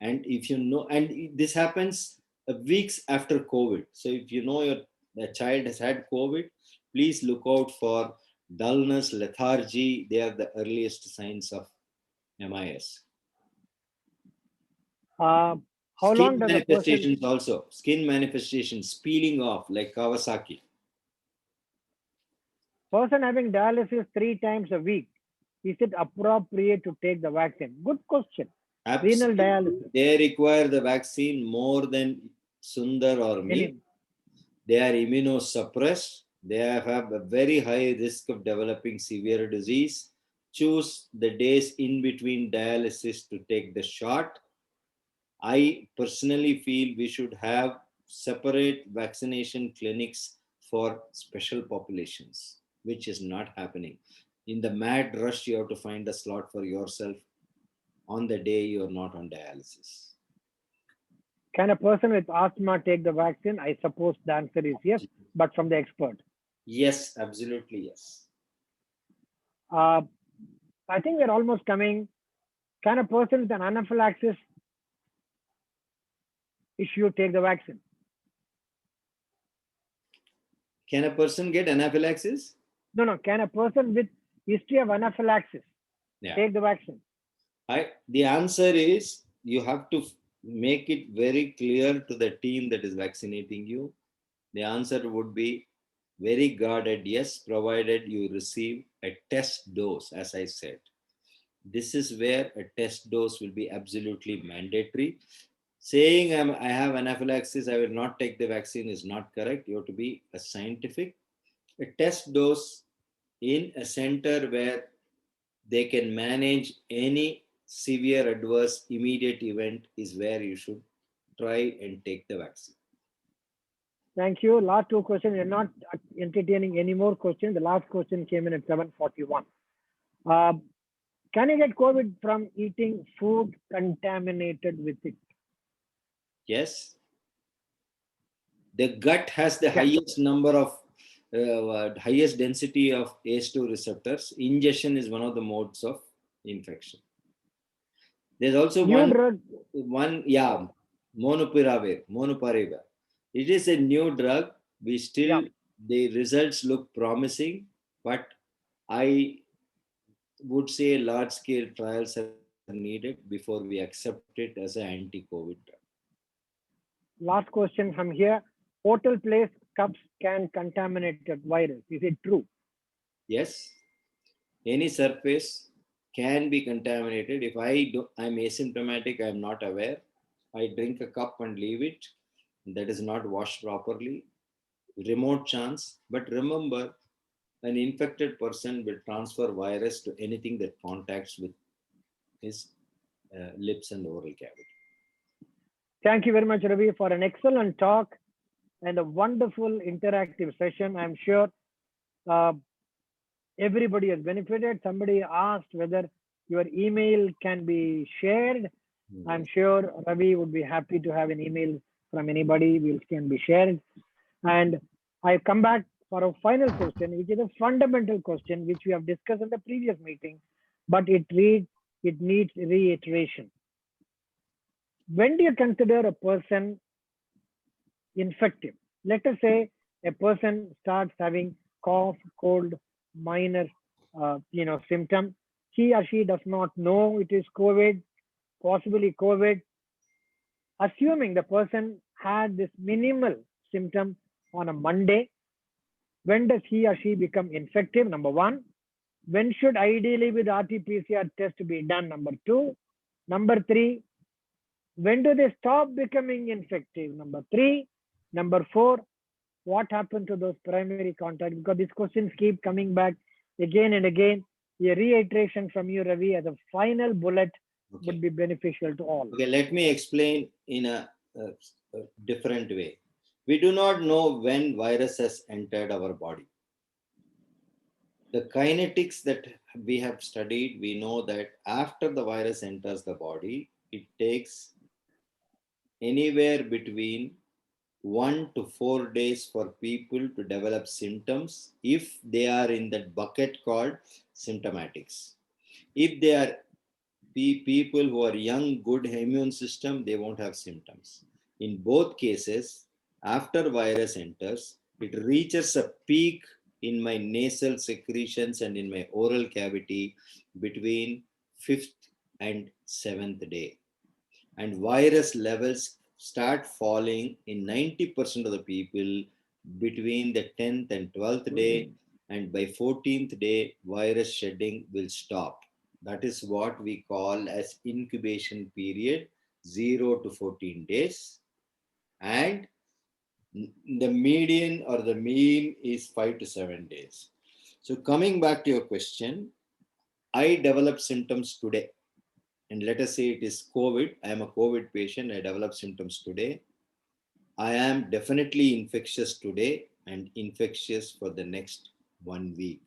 and if you know, and this happens weeks after COVID. So if you know the child has had COVID, please look out for dullness, lethargy. They are the earliest signs of MIS. How Skin long does a person... manifestations also, skin manifestations, peeling off like Kawasaki. Person having dialysis 3 times a week, is it appropriate to take the vaccine? Good question. Absolutely. Renal dialysis. They require the vaccine more than Sundar or me. They are immunosuppressed. They have a very high risk of developing severe disease. Choose the days in between dialysis to take the shot. I personally feel we should have separate vaccination clinics for special populations, which is not happening. In the mad rush, you have to find a slot for yourself on the day you're not on dialysis. Can a person with asthma take the vaccine? I suppose the answer is yes, but from the expert. Yes, absolutely yes. I think we're almost coming. Can a person with an anaphylaxis issue take the vaccine? Can a person get anaphylaxis? No. Can a person with history of anaphylaxis take the vaccine? The answer is you have to make it very clear to the team that is vaccinating you. The answer would be very guarded yes, provided you receive a test dose, as I said. This is where a test dose will be absolutely mandatory. Saying I have anaphylaxis, I will not take the vaccine is not correct. You have to be a scientific. A test dose in a center where they can manage any severe adverse immediate event is where you should try and take the vaccine. Thank you. Last two questions. We're not entertaining any more questions. The last question came in at 7:41. Can you get COVID from eating food contaminated with it? Yes. The gut has the highest number of highest density of ACE2 receptors. Ingestion is one of the modes of infection. There's also New drug. Monopiravir. It is a new drug. We still, the results look promising, but I would say large-scale trials are needed before we accept it as an anti-COVID drug. Last question from here. Hotel place cups can contaminate the virus. Is it true? Yes. Any surface can be contaminated. If I'm asymptomatic, I'm not aware. I drink a cup and leave it. That is not washed properly. Remote chance. But remember, an infected person will transfer virus to anything that contacts with his lips and oral cavity. Thank you very much, Ravi, for an excellent talk and a wonderful interactive session. I'm sure everybody has benefited. Somebody asked whether your email can be shared. I'm sure Ravi would be happy to have an email from anybody which can be shared. And I come back for a final question, which is a fundamental question, which we have discussed in the previous meeting, but it needs reiteration. When do you consider a person infective? Let us say a person starts having cough, cold, minor, symptom. He or she does not know it is COVID, possibly COVID. Assuming the person had this minimal symptom on a Monday, when does he or she become infective? Number one. When should ideally with RT-PCR test be done? Number two. Number three, when do they stop becoming infective? Number three. Number four, what happened to those primary contacts? Because these questions keep coming back again and again. A reiteration from you, Ravi, as a final bullet would be beneficial to all. Okay, let me explain in a different way. We do not know when virus has entered our body. The kinetics that we have studied, we know that after the virus enters the body, it takes anywhere between 1 to 4 days for people to develop symptoms if they are in that bucket called symptomatics. If they are people who are young, good immune system, they won't have symptoms. In both cases, after virus enters, it reaches a peak in my nasal secretions and in my oral cavity between 5th and 7th day. And virus levels start falling in 90% of the people between the 10th and 12th day, and by 14th day, virus shedding will stop. That is what we call as incubation period, 0 to 14 days. And the median or the mean is 5 to 7 days. So coming back to your question, I developed symptoms today. And let us say it is COVID. I am a COVID patient. I develop symptoms today. I am definitely infectious today and infectious for the next 1 week.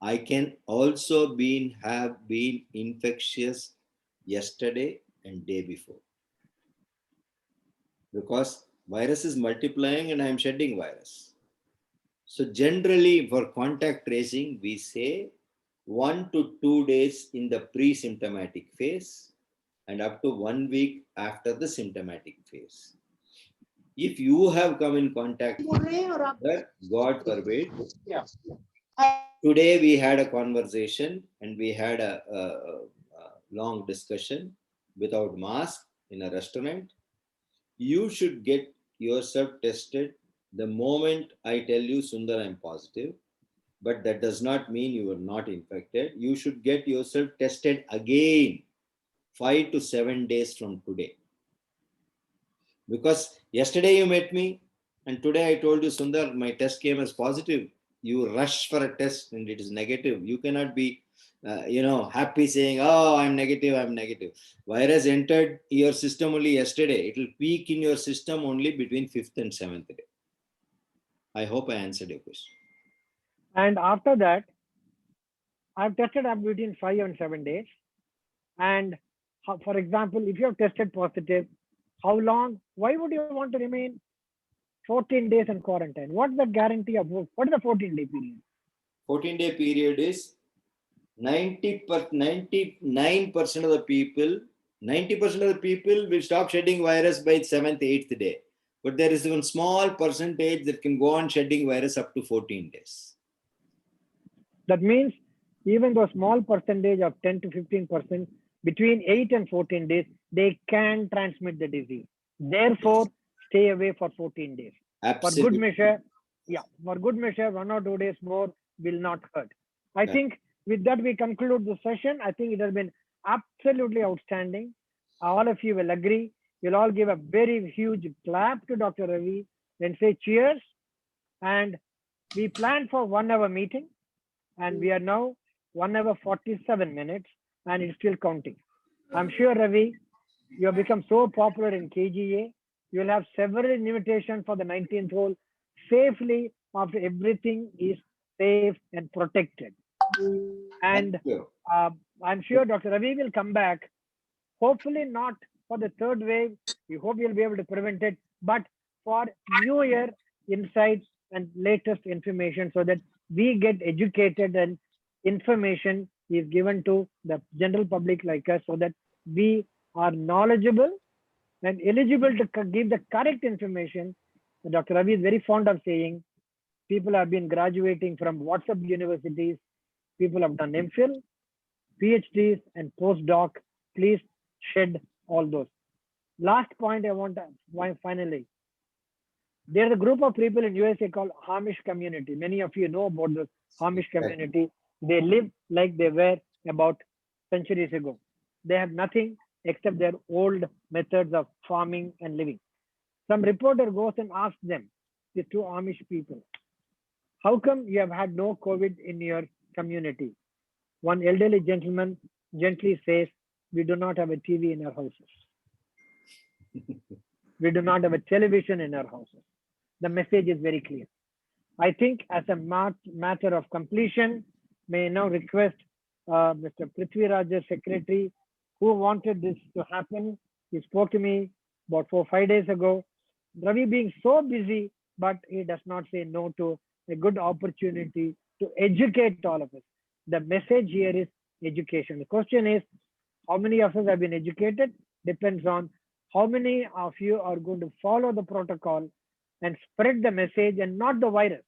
I can also have been infectious yesterday and day before, because virus is multiplying and I am shedding virus. So generally for contact tracing, we say 1 to 2 days in the pre-symptomatic phase and up to 1 week after the symptomatic phase. If you have come in contact with her, God forbid, today we had a conversation and we had a long discussion without mask in a restaurant. You should get yourself tested the moment I tell you, Sundar, I'm positive. But that does not mean you are not infected. You should get yourself tested again 5 to 7 days from today. Because yesterday you met me and today I told you, Sundar, my test came as positive. You rush for a test and it is negative. You cannot be, happy saying, oh, I'm negative, I'm negative. Virus entered your system only yesterday. It will peak in your system only between 5th and 7th day. I hope I answered your question. And after that, I've tested up between 5 and 7 days. And for example, if you have tested positive, how long? Why would you want to remain 14 days in quarantine. What's the guarantee of what is the 14-day period? 14-day period is 99% of the people, 90% of the people will stop shedding virus by 7th, 8th day. But there is one small percentage that can go on shedding virus up to 14 days. That means even though small percentage of 10 to 15%, between 8 and 14 days, they can transmit the disease. Therefore, stay away for 14 days. Absolutely. For good measure, for good measure, 1 or 2 days more will not hurt. I think with that, we conclude the session. I think it has been absolutely outstanding. All of you will agree. You'll all give a very huge clap to Dr. Ravi and say cheers. And we planned for 1 hour meeting, and we are now 1 hour 47 minutes, and it's still counting. I'm sure, Ravi, you have become so popular in KGA. You'll have several invitations for the 19th hole safely after everything is safe and protected. And I'm sure Dr. Ravi will come back, hopefully not for the third wave. We hope you'll be able to prevent it, but for New Year insights and latest information so that we get educated and information is given to the general public like us so that we are knowledgeable and eligible to give the correct information. Dr. Ravi is very fond of saying people have been graduating from WhatsApp universities. People have done MPhil, PhDs, and postdoc. Please shed all those. Last point I want to finally. There's a group of people in USA called Amish community. Many of you know about the Amish community. They live like they were about centuries ago. They have nothing except their old methods of farming and living. Some reporter goes and asks them, the two Amish people, how come you have had no COVID in your community? One elderly gentleman gently says, we do not have a TV in our houses. We do not have a television in our houses. The message is very clear. I think as a matter of completion, may I now request Mr. Prithviraj's secretary, who wanted this to happen. He spoke to me about 4 or 5 days ago. Ravi being so busy, but he does not say no to a good opportunity to educate all of us. The message here is education. The question is, how many of us have been educated? Depends on how many of you are going to follow the protocol and spread the message and not the virus.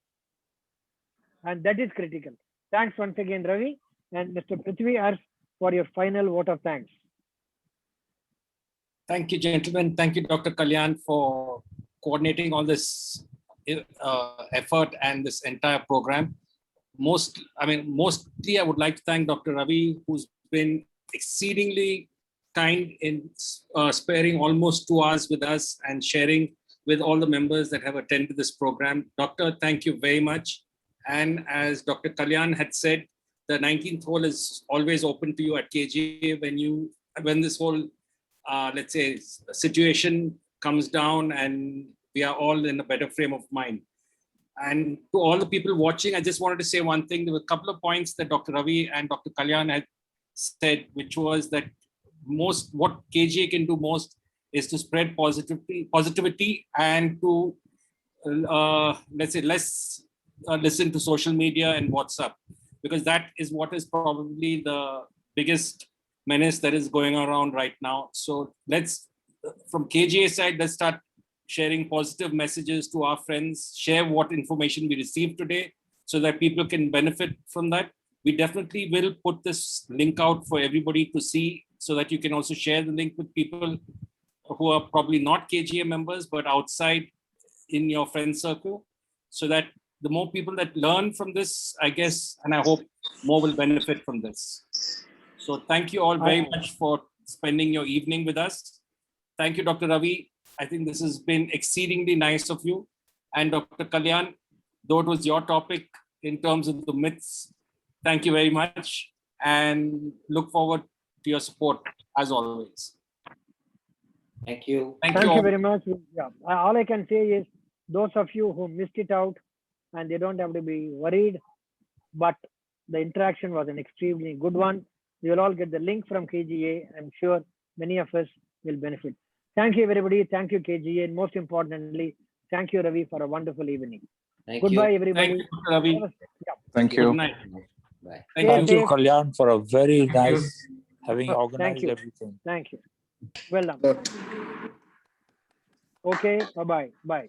And that is critical. Thanks once again, Ravi, and Mr. Prithvi for your final vote of thanks. Thank you, gentlemen. Thank you, Dr. Kalyan, for coordinating all this effort and this entire program. Mostly, I would like to thank Dr. Ravi, who's been exceedingly kind in sparing almost 2 hours with us and sharing with all the members that have attended this program. Doctor, thank you very much. And as Dr. Kalyan had said, the 19th hole is always open to you at KGA when this whole, let's say, situation comes down and we are all in a better frame of mind. And to all the people watching, I just wanted to say one thing. There were a couple of points that Dr. Ravi and Dr. Kalyan had said, which was that what KGA can do most is to spread positivity and to, let's say, less listen to social media and WhatsApp, because that is what is probably the biggest menace that is going around right now. So let's, from KGA side, let's start sharing positive messages to our friends, share what information we received today so that people can benefit from that. We definitely will put this link out for everybody to see so that you can also share the link with people who are probably not KGA members, but outside in your friend circle, so that the more people that learn from this, I guess, and I hope more will benefit from this. So thank you all very much for spending your evening with us. Thank you, Dr. Ravi. I think this has been exceedingly nice of you. And Dr. Kalyan, though it was your topic in terms of the myths, thank you very much and look forward to your support as always. Thank you. Thank you very much. Yeah. All I can say is those of you who missed it out, and they don't have to be worried, but the interaction was an extremely good one. You'll all get the link from KGA. I'm sure many of us will benefit. Thank you, everybody. Thank you, KGA. And most importantly, Thank you, Ravi, for a wonderful evening. Thank Goodbye, you. everybody. Thank you, Dr. Ravi. Yeah. Thank Good you. night. Bye. Thank Thank you. you, Kalyan, for a very Thank you. nice having Thank organized you. everything. Thank you. Well done. Okay. Bye-bye. Bye.